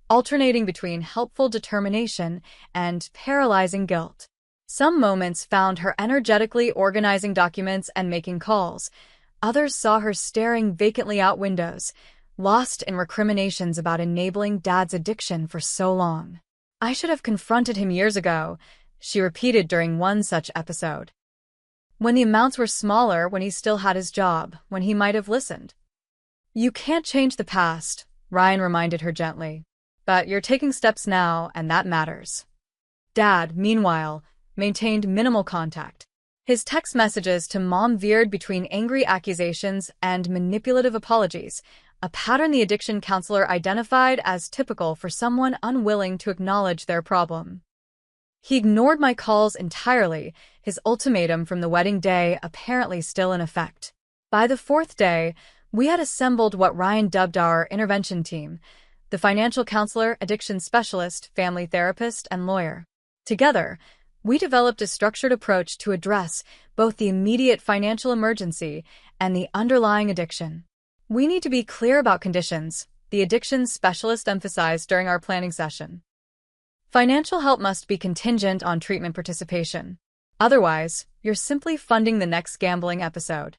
S1: alternating between helpful determination and paralyzing guilt. Some moments found her energetically organizing documents and making calls. Others saw her staring vacantly out windows, lost in recriminations about enabling Dad's addiction for so long. "I should have confronted him years ago," she repeated during one such episode. "When the amounts were smaller, when he still had his job, when he might have listened." "You can't change the past," Ryan reminded her gently. "But you're taking steps now, and that matters." Dad, meanwhile, maintained minimal contact. His text messages to Mom veered between angry accusations and manipulative apologies, a pattern the addiction counselor identified as typical for someone unwilling to acknowledge their problem. He ignored my calls entirely, his ultimatum from the wedding day apparently still in effect. By the 4th day, we had assembled what Ryan dubbed our intervention team: the financial counselor, addiction specialist, family therapist, and lawyer. Together, we developed a structured approach to address both the immediate financial emergency and the underlying addiction. "We need to be clear about conditions," the addiction specialist emphasized during our planning session. "Financial help must be contingent on treatment participation. Otherwise, you're simply funding the next gambling episode."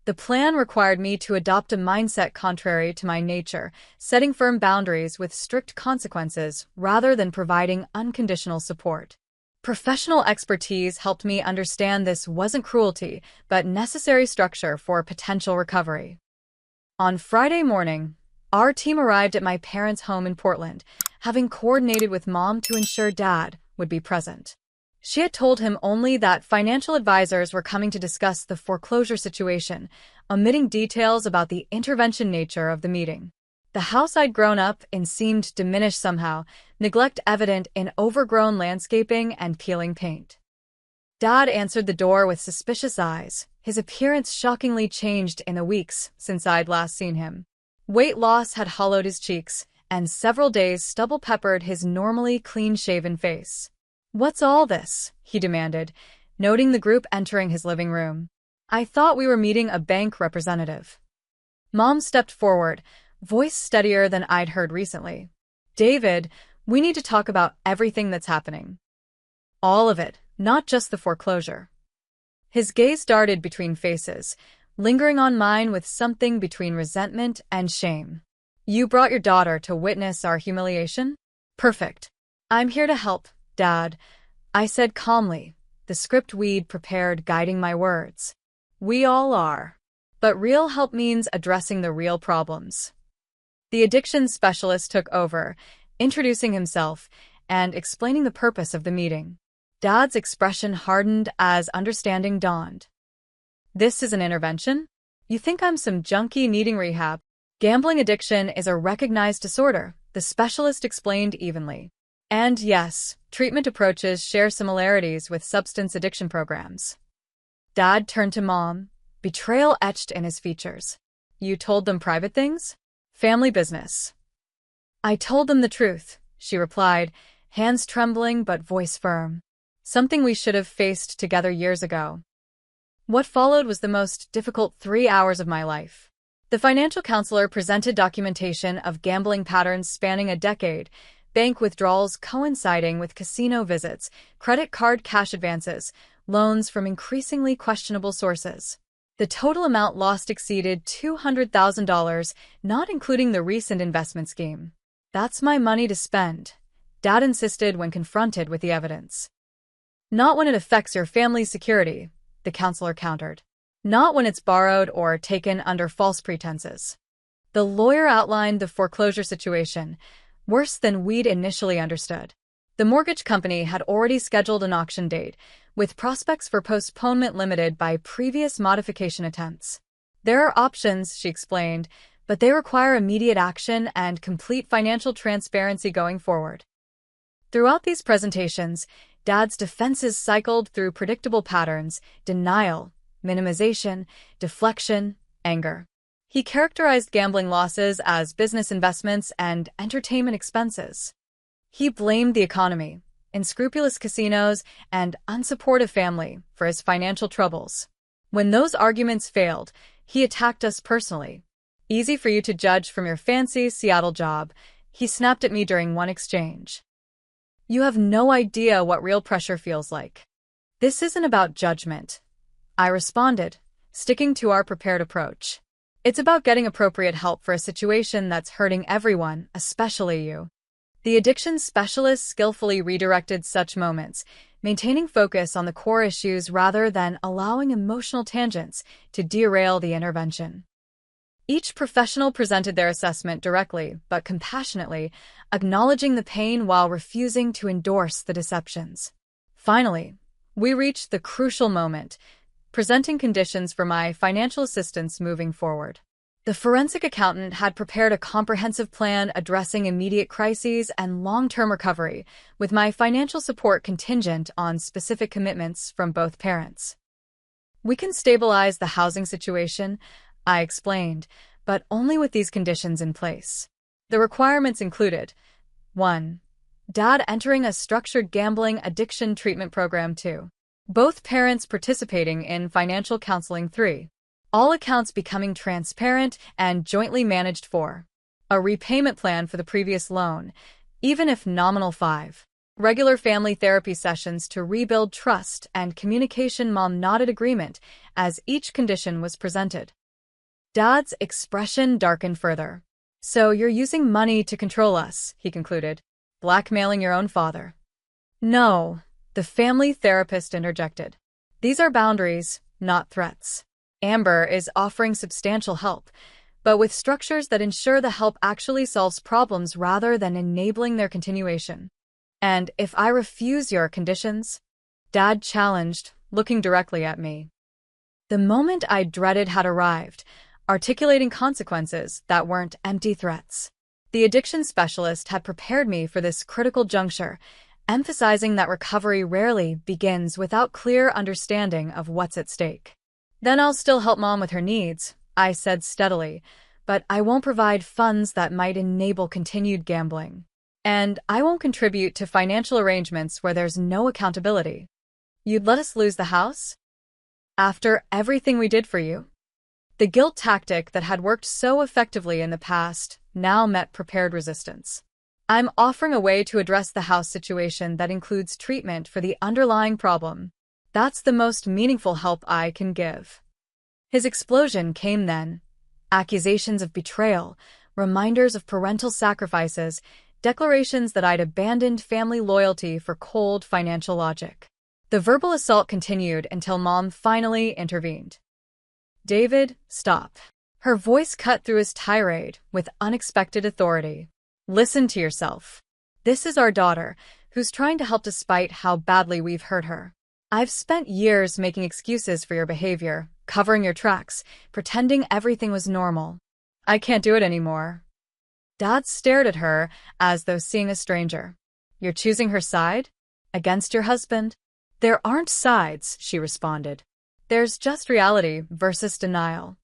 S1: The plan required me to adopt a mindset contrary to my nature, setting firm boundaries with strict consequences rather than providing unconditional support. Professional expertise helped me understand this wasn't cruelty, but necessary structure for potential recovery. On Friday morning, our team arrived at my parents' home in Portland, having coordinated with Mom to ensure Dad would be present. She had told him only that financial advisors were coming to discuss the foreclosure situation, omitting details about the intervention nature of the meeting. The house I'd grown up in seemed diminished somehow, neglect evident in overgrown landscaping and peeling paint. Dad answered the door with suspicious eyes, his appearance shockingly changed in the weeks since I'd last seen him. Weight loss had hollowed his cheeks, and several days stubble-peppered his normally clean-shaven face. "What's all this?" he demanded, noting the group entering his living room. "I thought we were meeting a bank representative." Mom stepped forward, voice steadier than I'd heard recently. "David, we need to talk about everything that's happening. All of it, not just the foreclosure." His gaze darted between faces, lingering on mine with something between resentment and shame. "You brought your daughter to witness our humiliation? Perfect. I'm here to help, Dad," I said calmly, the script we'd prepared guiding my words. "We all are. But real help means addressing the real problems." The addiction specialist took over, introducing himself and explaining the purpose of the meeting. Dad's expression hardened as understanding dawned. "This is an intervention? You think I'm some junkie needing rehab? Gambling addiction is a recognized disorder," the specialist explained evenly. "And yes, treatment approaches share similarities with substance addiction programs." Dad turned to Mom, betrayal etched in his features. "You told them private things? Family business." "I told them the truth," she replied, hands trembling but voice firm. "Something we should have faced together years ago." What followed was the most difficult 3 hours of my life. The financial counselor presented documentation of gambling patterns spanning a decade, bank withdrawals coinciding with casino visits, credit card cash advances, loans from increasingly questionable sources. The total amount lost exceeded $200,000, not including the recent investment scheme. "That's my money to spend," Dad insisted when confronted with the evidence. "Not when it affects your family's security," the counselor countered. "Not when it's borrowed or taken under false pretenses." The lawyer outlined the foreclosure situation, worse than we'd initially understood. The mortgage company had already scheduled an auction date, with prospects for postponement limited by previous modification attempts. "There are options," she explained, "but they require immediate action and complete financial transparency going forward." Throughout these presentations, Dad's defenses cycled through predictable patterns: denial, minimization, deflection, anger. He characterized gambling losses as business investments and entertainment expenses. He blamed the economy, unscrupulous casinos, and unsupportive family for his financial troubles. When those arguments failed, he attacked us personally. "Easy for you to judge from your fancy Seattle job," he snapped at me during one exchange. "You have no idea what real pressure feels like." "This isn't about judgment," I responded, sticking to our prepared approach. "It's about getting appropriate help for a situation that's hurting everyone, especially you." The addiction specialist skillfully redirected such moments, maintaining focus on the core issues rather than allowing emotional tangents to derail the intervention. Each professional presented their assessment directly but compassionately, acknowledging the pain while refusing to endorse the deceptions. Finally, we reached the crucial moment, presenting conditions for my financial assistance moving forward. The forensic accountant had prepared a comprehensive plan addressing immediate crises and long-term recovery, with my financial support contingent on specific commitments from both parents. "We can stabilize the housing situation," I explained, "but only with these conditions in place." The requirements included: 1. Dad entering a structured gambling addiction treatment program. 2. Both parents participating in financial counseling. 3. All accounts becoming transparent and jointly managed. 4. A repayment plan for the previous loan, even if nominal. 5. Regular family therapy sessions to rebuild trust and communication. Mom nodded agreement as each condition was presented. Dad's expression darkened further. "So you're using money to control us," he concluded. "Blackmailing your own father." "No," The family therapist interjected. These are boundaries, not threats. Amber is offering substantial help, but with structures that ensure the help actually solves problems rather than enabling their continuation. And if I refuse your conditions? Dad challenged, looking directly at me. The moment I dreaded had arrived, articulating consequences that weren't empty threats. The addiction specialist had prepared me for this critical juncture, emphasizing that recovery rarely begins without clear understanding of what's at stake. Then I'll still help Mom with her needs, I said steadily, but I won't provide funds that might enable continued gambling. And I won't contribute to financial arrangements where there's no accountability. You'd let us lose the house? After everything we did for you? The guilt tactic that had worked so effectively in the past now met prepared resistance. I'm offering a way to address the house situation that includes treatment for the underlying problem. That's the most meaningful help I can give. His explosion came then. Accusations of betrayal, reminders of parental sacrifices, declarations that I'd abandoned family loyalty for cold financial logic. The verbal assault continued until Mom finally intervened. David, stop. Her voice cut through his tirade with unexpected authority. Listen to yourself. This is our daughter, who's trying to help despite how badly we've hurt her. I've spent years making excuses for your behavior, covering your tracks, pretending everything was normal. I can't do it anymore. Dad stared at her as though seeing a stranger. You're choosing her side? Against your husband? There aren't sides, she responded. There's just reality versus denial.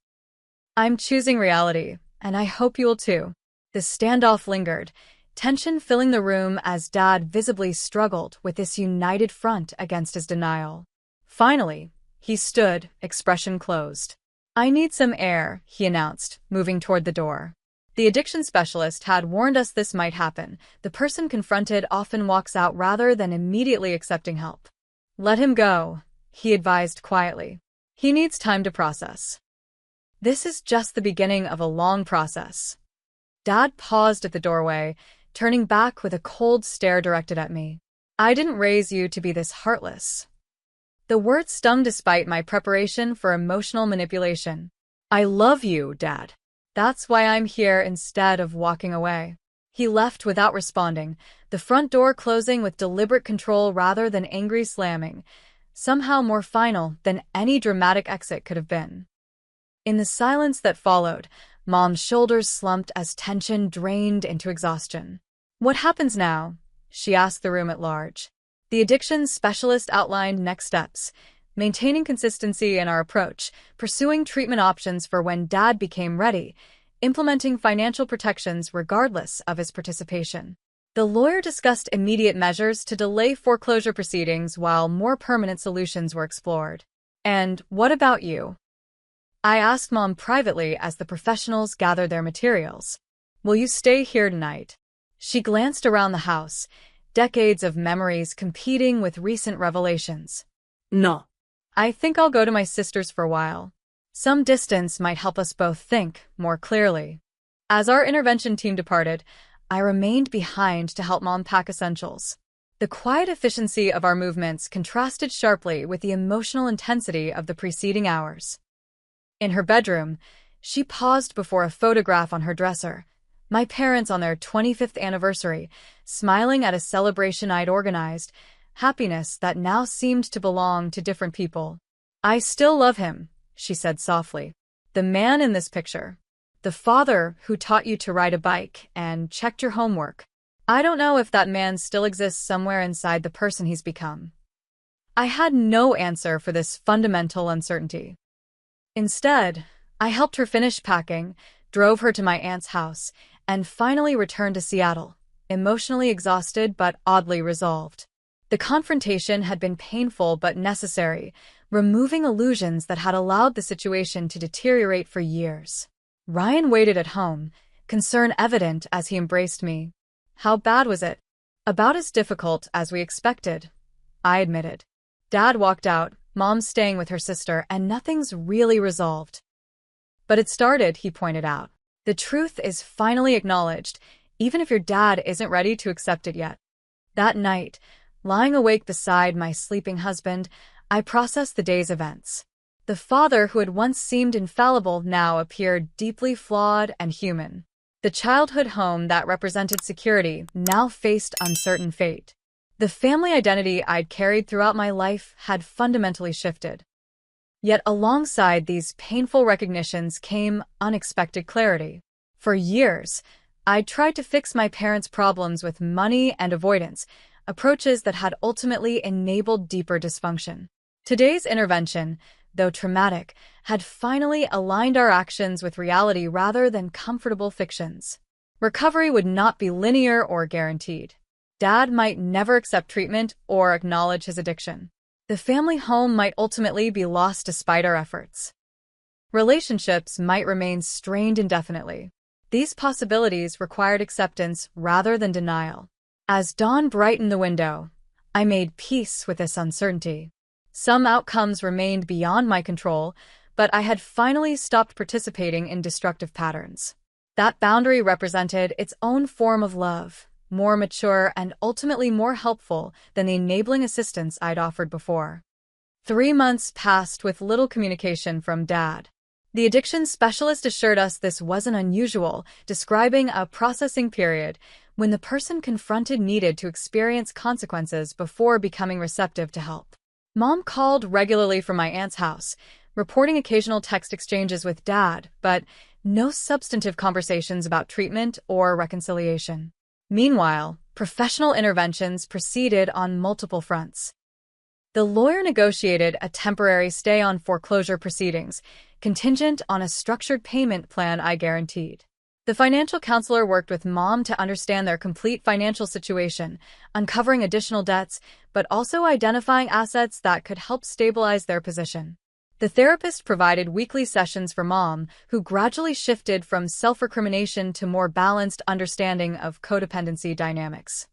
S1: I'm choosing reality, and I hope you will too. The standoff lingered, tension filling the room as Dad visibly struggled with this united front against his denial. Finally, he stood, expression closed. I need some air, he announced, moving toward the door. The addiction specialist had warned us this might happen. The person confronted often walks out rather than immediately accepting help. Let him go, he advised quietly. He needs time to process. This is just the beginning of a long process. Dad paused at the doorway, turning back with a cold stare directed at me. I didn't raise you to be this heartless. The words stung despite my preparation for emotional manipulation. I love you, Dad. That's why I'm here instead of walking away. He left without responding, the front door closing with deliberate control rather than angry slamming, somehow more final than any dramatic exit could have been. In the silence that followed, Mom's shoulders slumped as tension drained into exhaustion. What happens now? She asked the room at large. The addiction specialist outlined next steps, maintaining consistency in our approach, pursuing treatment options for when Dad became ready, implementing financial protections regardless of his participation. The lawyer discussed immediate measures to delay foreclosure proceedings while more permanent solutions were explored. And what about you? I asked Mom privately as the professionals gathered their materials. Will you stay here tonight? She glanced around the house, decades of memories competing with recent revelations.
S2: No.
S1: I think I'll go to my sister's for a while. Some distance might help us both think more clearly. As our intervention team departed, I remained behind to help Mom pack essentials. The quiet efficiency of our movements contrasted sharply with the emotional intensity of the preceding hours. In her bedroom, she paused before a photograph on her dresser, my parents on their 25th anniversary, smiling at a celebration I'd organized, happiness that now seemed to belong to different people. I still love him, she said softly. The man in this picture. The father who taught you to ride a bike and checked your homework. I don't know if that man still exists somewhere inside the person he's become. I had no answer for this fundamental uncertainty. Instead, I helped her finish packing, drove her to my aunt's house, and finally returned to Seattle, emotionally exhausted but oddly resolved. The confrontation had been painful but necessary, removing illusions that had allowed the situation to deteriorate for years. Ryan waited at home, concern evident as he embraced me. How bad was it? About as difficult as we expected, I admitted. Dad walked out, Mom staying with her sister, and nothing's really resolved. But it started, he pointed out. The truth is finally acknowledged, even if your dad isn't ready to accept it yet. That night, Lying awake beside my sleeping husband, I processed the day's events. The father who had once seemed infallible now appeared deeply flawed and human. The childhood home that represented security now faced uncertain fate. The family identity I'd carried throughout my life had fundamentally shifted. Yet alongside these painful recognitions came unexpected clarity. For years, I'd tried to fix my parents' problems with money and avoidance, approaches that had ultimately enabled deeper dysfunction. Today's intervention, though traumatic, had finally aligned our actions with reality rather than comfortable fictions. Recovery would not be linear or guaranteed. Dad might never accept treatment or acknowledge his addiction. The family home might ultimately be lost despite our efforts. Relationships might remain strained indefinitely. These possibilities required acceptance rather than denial. As dawn brightened the window, I made peace with this uncertainty. Some outcomes remained beyond my control, but I had finally stopped participating in destructive patterns. That boundary represented its own form of love, more mature and ultimately more helpful than the enabling assistance I'd offered before. 3 months passed with little communication from Dad. The addiction specialist assured us this wasn't unusual, describing a processing period when the person confronted needed to experience consequences before becoming receptive to help. Mom called regularly from my aunt's house, reporting occasional text exchanges with Dad, but no substantive conversations about treatment or reconciliation. Meanwhile, professional interventions proceeded on multiple fronts. The lawyer negotiated a temporary stay on foreclosure proceedings, contingent on a structured payment plan I guaranteed. The financial counselor worked with Mom to understand their complete financial situation, uncovering additional debts, but also identifying assets that could help stabilize their position. The therapist provided weekly sessions for Mom, who gradually shifted from self-recrimination to more balanced understanding of codependency dynamics.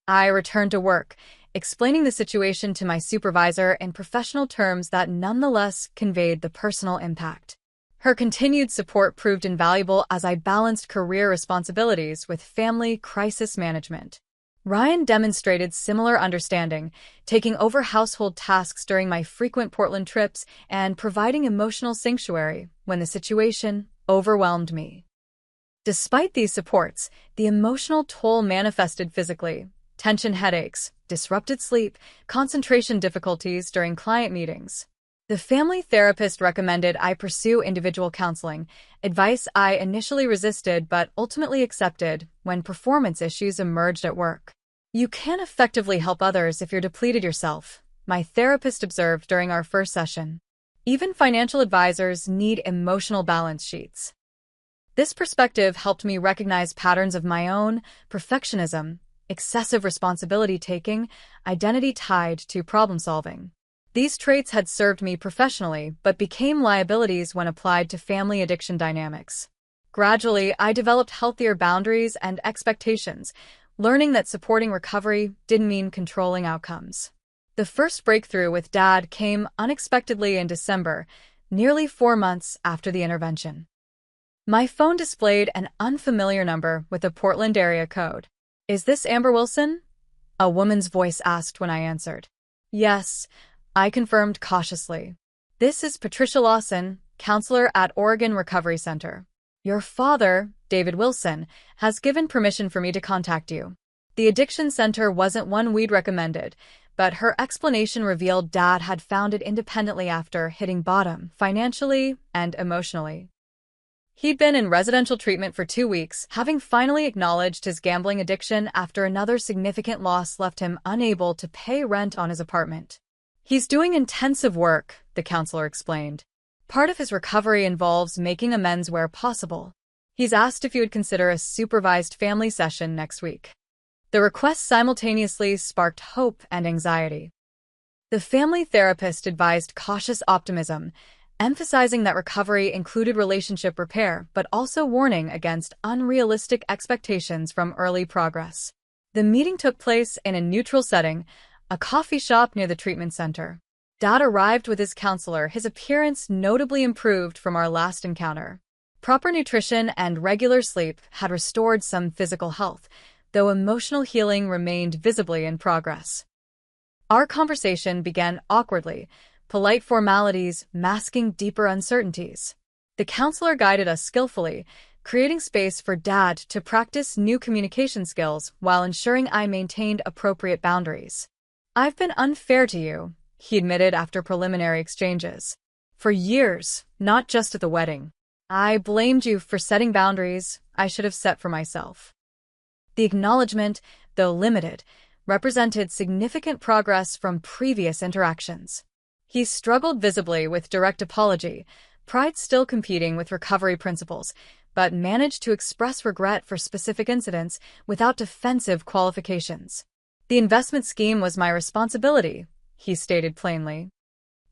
S1: I returned to work, explaining the situation to my supervisor in professional terms that nonetheless conveyed the personal impact. Her continued support proved invaluable as I balanced career responsibilities with family crisis management. Ryan demonstrated similar understanding, taking over household tasks during my frequent Portland trips and providing emotional sanctuary when the situation overwhelmed me. Despite these supports, the emotional toll manifested physically: tension headaches, disrupted sleep, concentration difficulties during client meetings. The family therapist recommended I pursue individual counseling, advice I initially resisted but ultimately accepted when performance issues emerged at work. You can't effectively help others if you're depleted yourself, my therapist observed during our first session. Even financial advisors need emotional balance sheets. This perspective helped me recognize patterns of my own: perfectionism, excessive responsibility-taking, identity tied to problem-solving. These traits had served me professionally but became liabilities when applied to family addiction dynamics. Gradually, I developed healthier boundaries and expectations, learning that supporting recovery didn't mean controlling outcomes. The first breakthrough with Dad came unexpectedly in December, nearly 4 months after the intervention. My phone displayed an unfamiliar number with a Portland area code. "Is this Amber Wilson?" a woman's voice asked when I answered. "Yes," I confirmed cautiously. "This is Patricia Lawson, counselor at Oregon Recovery Center. Your father, David Wilson, has given permission for me to contact you." The addiction center wasn't one we'd recommended, but her explanation revealed Dad had found it independently after hitting bottom, financially and emotionally. He'd been in residential treatment for 2 weeks, having finally acknowledged his gambling addiction after another significant loss left him unable to pay rent on his apartment. "He's doing intensive work," the counselor explained. "Part of his recovery involves making amends where possible. He's asked if you would consider a supervised family session next week." The request simultaneously sparked hope and anxiety. The family therapist advised cautious optimism, emphasizing that recovery included relationship repair, but also warning against unrealistic expectations from early progress. The meeting took place in a neutral setting, a coffee shop near the treatment center. Dad arrived with his counselor, his appearance notably improved from our last encounter. Proper nutrition and regular sleep had restored some physical health, though emotional healing remained visibly in progress. Our conversation began awkwardly, polite formalities masking deeper uncertainties. The counselor guided us skillfully, creating space for Dad to practice new communication skills while ensuring I maintained appropriate boundaries. "I've been unfair to you," he admitted after preliminary exchanges. "For years, not just at the wedding. I blamed you for setting boundaries I should have set for myself." The acknowledgement, though limited, represented significant progress from previous interactions. He struggled visibly with direct apology, pride still competing with recovery principles, but managed to express regret for specific incidents without defensive qualifications. "The investment scheme was my responsibility," he stated plainly.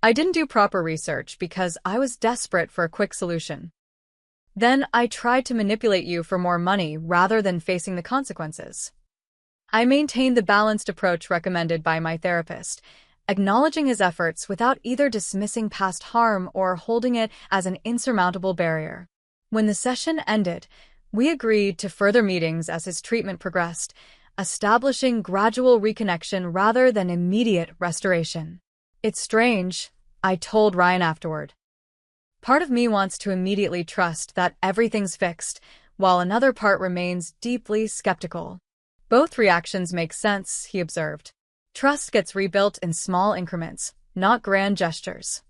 S1: "I didn't do proper research because I was desperate for a quick solution. Then I tried to manipulate you for more money rather than facing the consequences." I maintained the balanced approach recommended by my therapist, acknowledging his efforts without either dismissing past harm or holding it as an insurmountable barrier. When the session ended, we agreed to further meetings as his treatment progressed, establishing gradual reconnection rather than immediate restoration. "It's strange," I told Ryan afterward. "Part of me wants to immediately trust that everything's fixed, while another part remains deeply skeptical." "Both reactions make sense," he observed. "Trust gets rebuilt in small increments, not grand gestures."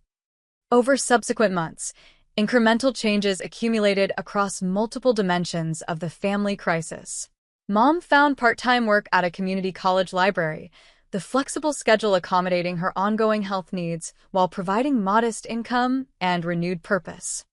S1: Over subsequent months, incremental changes accumulated across multiple dimensions of the family crisis. Mom found part-time work at a community college library, the flexible schedule accommodating her ongoing health needs while providing modest income and renewed purpose.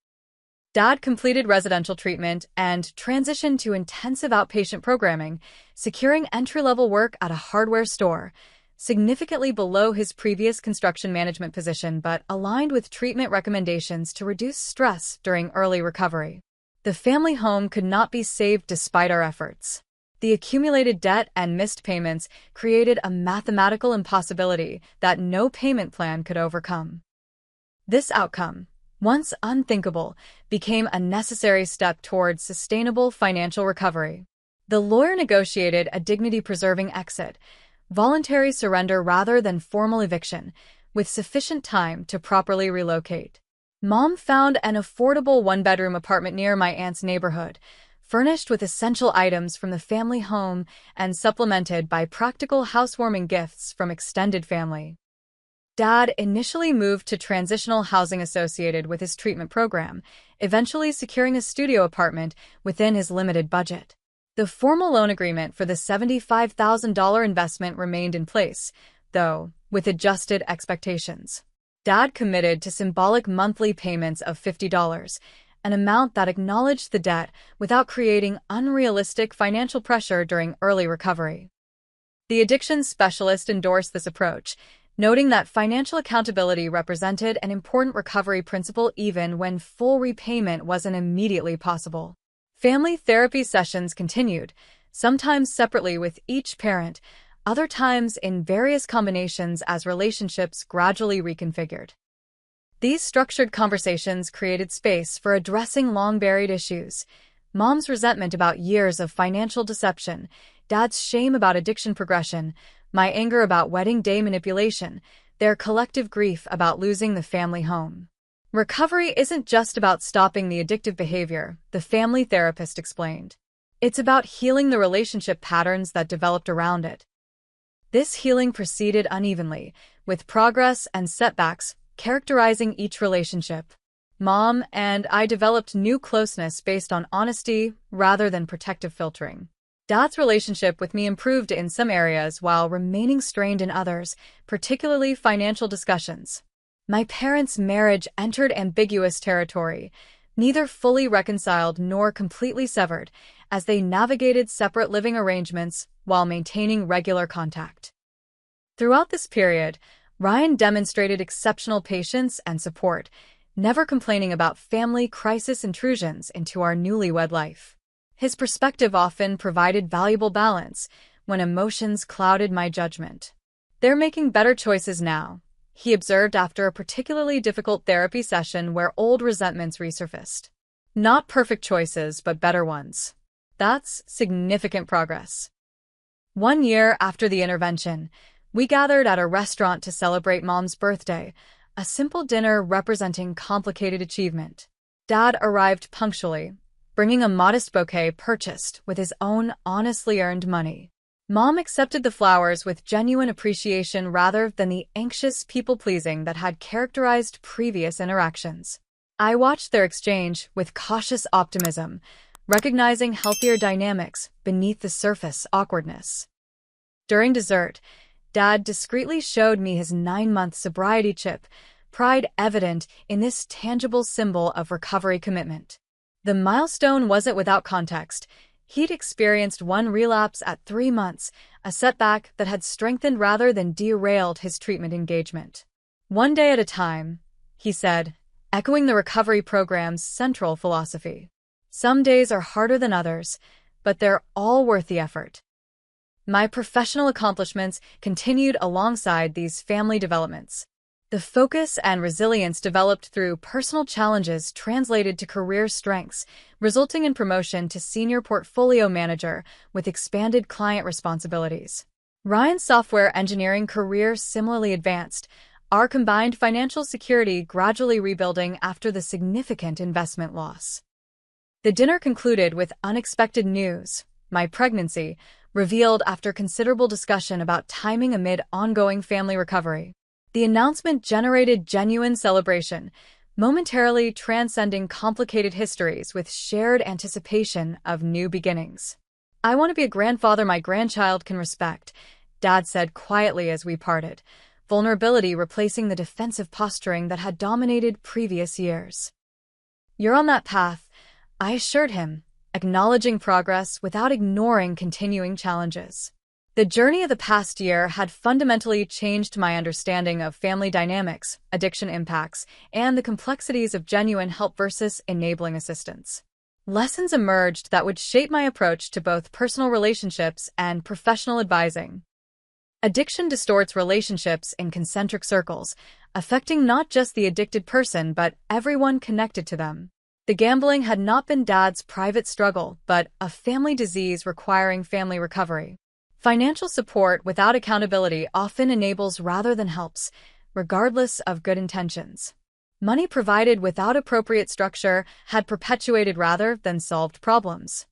S1: Dad completed residential treatment and transitioned to intensive outpatient programming, securing entry-level work at a hardware store, significantly below his previous construction management position but aligned with treatment recommendations to reduce stress during early recovery. The family home could not be saved despite our efforts. The accumulated debt and missed payments created a mathematical impossibility that no payment plan could overcome. This outcome, once unthinkable, became a necessary step towards sustainable financial recovery. The lawyer negotiated a dignity-preserving exit, voluntary surrender rather than formal eviction, with sufficient time to properly relocate. Mom found an affordable one-bedroom apartment near my aunt's neighborhood, furnished with essential items from the family home and supplemented by practical housewarming gifts from extended family. Dad initially moved to transitional housing associated with his treatment program, eventually securing a studio apartment within his limited budget. The formal loan agreement for the $75,000 investment remained in place, though, with adjusted expectations. Dad committed to symbolic monthly payments of $50, an amount that acknowledged the debt without creating unrealistic financial pressure during early recovery. The addiction specialist endorsed this approach, noting that financial accountability represented an important recovery principle even when full repayment wasn't immediately possible. Family therapy sessions continued, sometimes separately with each parent, other times in various combinations as relationships gradually reconfigured. These structured conversations created space for addressing long-buried issues: Mom's resentment about years of financial deception, Dad's shame about addiction progression, my anger about wedding day manipulation, their collective grief about losing the family home. "Recovery isn't just about stopping the addictive behavior," the family therapist explained. "It's about healing the relationship patterns that developed around it." This healing proceeded unevenly, with progress and setbacks characterizing each relationship. Mom and I developed new closeness based on honesty rather than protective filtering. Dad's relationship with me improved in some areas while remaining strained in others, particularly financial discussions. My parents' marriage entered ambiguous territory, neither fully reconciled nor completely severed, as they navigated separate living arrangements while maintaining regular contact. Throughout this period, Ryan demonstrated exceptional patience and support, never complaining about family crisis intrusions into our newlywed life. His perspective often provided valuable balance when emotions clouded my judgment. "They're making better choices now," he observed after a particularly difficult therapy session where old resentments resurfaced. "Not perfect choices, but better ones. That's significant progress." One year after the intervention, we gathered at a restaurant to celebrate Mom's birthday, a simple dinner representing complicated achievement. Dad arrived punctually, bringing a modest bouquet purchased with his own honestly earned money. Mom accepted the flowers with genuine appreciation rather than the anxious people-pleasing that had characterized previous interactions. I watched their exchange with cautious optimism, recognizing healthier dynamics beneath the surface awkwardness. During dessert, Dad discreetly showed me his 9-month sobriety chip, pride evident in this tangible symbol of recovery commitment. The milestone wasn't without context. He'd experienced one relapse at 3 months, a setback that had strengthened rather than derailed his treatment engagement. "One day at a time," he said, echoing the recovery program's central philosophy. "Some days are harder than others, but they're all worth the effort." My professional accomplishments continued alongside these family developments. The focus and resilience developed through personal challenges translated to career strengths, resulting in promotion to senior portfolio manager with expanded client responsibilities. Ryan's software engineering career similarly advanced, our combined financial security gradually rebuilding after the significant investment loss. The dinner concluded with unexpected news. My pregnancy, revealed after considerable discussion about timing amid ongoing family recovery. The announcement generated genuine celebration, momentarily transcending complicated histories with shared anticipation of new beginnings. "I want to be a grandfather my grandchild can respect," Dad said quietly as we parted, vulnerability replacing the defensive posturing that had dominated previous years. "You're on that path," I assured him, acknowledging progress without ignoring continuing challenges. The journey of the past year had fundamentally changed my understanding of family dynamics, addiction impacts, and the complexities of genuine help versus enabling assistance. Lessons emerged that would shape my approach to both personal relationships and professional advising. Addiction distorts relationships in concentric circles, affecting not just the addicted person but everyone connected to them. The gambling had not been Dad's private struggle, but a family disease requiring family recovery. Financial support without accountability often enables rather than helps, regardless of good intentions. Money provided without appropriate structure had perpetuated rather than solved problems.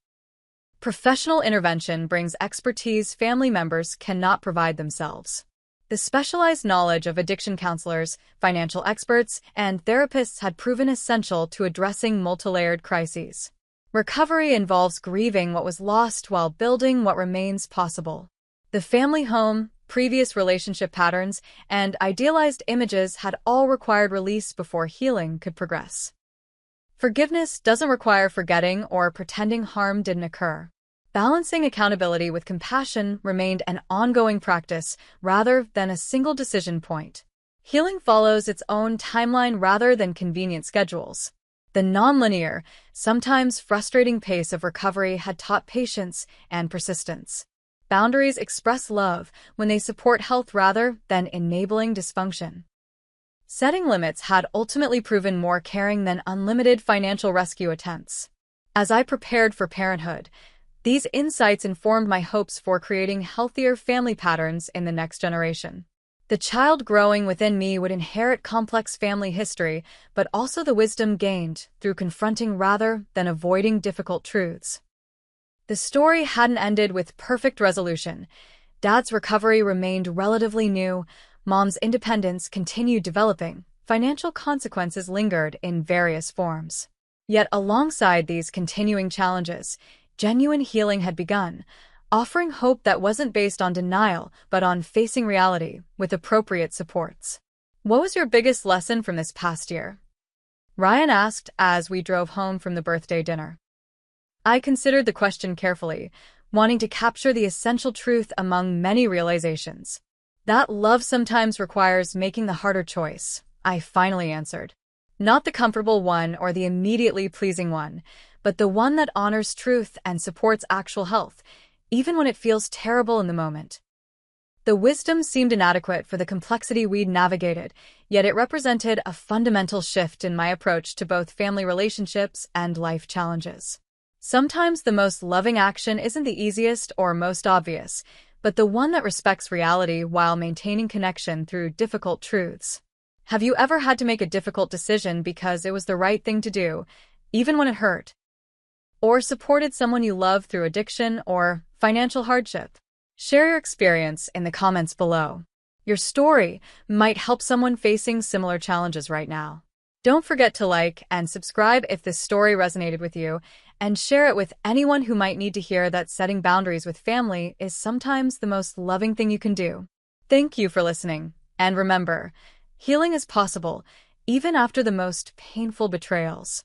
S1: Professional intervention brings expertise family members cannot provide themselves. The specialized knowledge of addiction counselors, financial experts, and therapists had proven essential to addressing multilayered crises. Recovery involves grieving what was lost while building what remains possible. The family home, previous relationship patterns, and idealized images had all required release before healing could progress. Forgiveness doesn't require forgetting or pretending harm didn't occur. Balancing accountability with compassion remained an ongoing practice rather than a single decision point. Healing follows its own timeline rather than convenient schedules. The nonlinear, sometimes frustrating pace of recovery had taught patience and persistence. Boundaries express love when they support health rather than enabling dysfunction. Setting limits had ultimately proven more caring than unlimited financial rescue attempts. As I prepared for parenthood, these insights informed my hopes for creating healthier family patterns in the next generation. The child growing within me would inherit complex family history, but also the wisdom gained through confronting rather than avoiding difficult truths. The story hadn't ended with perfect resolution. Dad's recovery remained relatively new, Mom's independence continued developing, financial consequences lingered in various forms. Yet alongside these continuing challenges, genuine healing had begun, offering hope that wasn't based on denial, but on facing reality with appropriate supports. "What was your biggest lesson from this past year?" Ryan asked as we drove home from the birthday dinner. I considered the question carefully, wanting to capture the essential truth among many realizations. "That love sometimes requires making the harder choice," I finally answered. "Not the comfortable one or the immediately pleasing one, but the one that honors truth and supports actual health, even when it feels terrible in the moment." The wisdom seemed inadequate for the complexity we'd navigated, yet it represented a fundamental shift in my approach to both family relationships and life challenges. Sometimes the most loving action isn't the easiest or most obvious, but the one that respects reality while maintaining connection through difficult truths. Have you ever had to make a difficult decision because it was the right thing to do, even when it hurt? Or supported someone you love through addiction or financial hardship? Share your experience in the comments below. Your story might help someone facing similar challenges right now. Don't forget to like and subscribe if this story resonated with you, and share it with anyone who might need to hear that setting boundaries with family is sometimes the most loving thing you can do. Thank you for listening, and remember, healing is possible even after the most painful betrayals.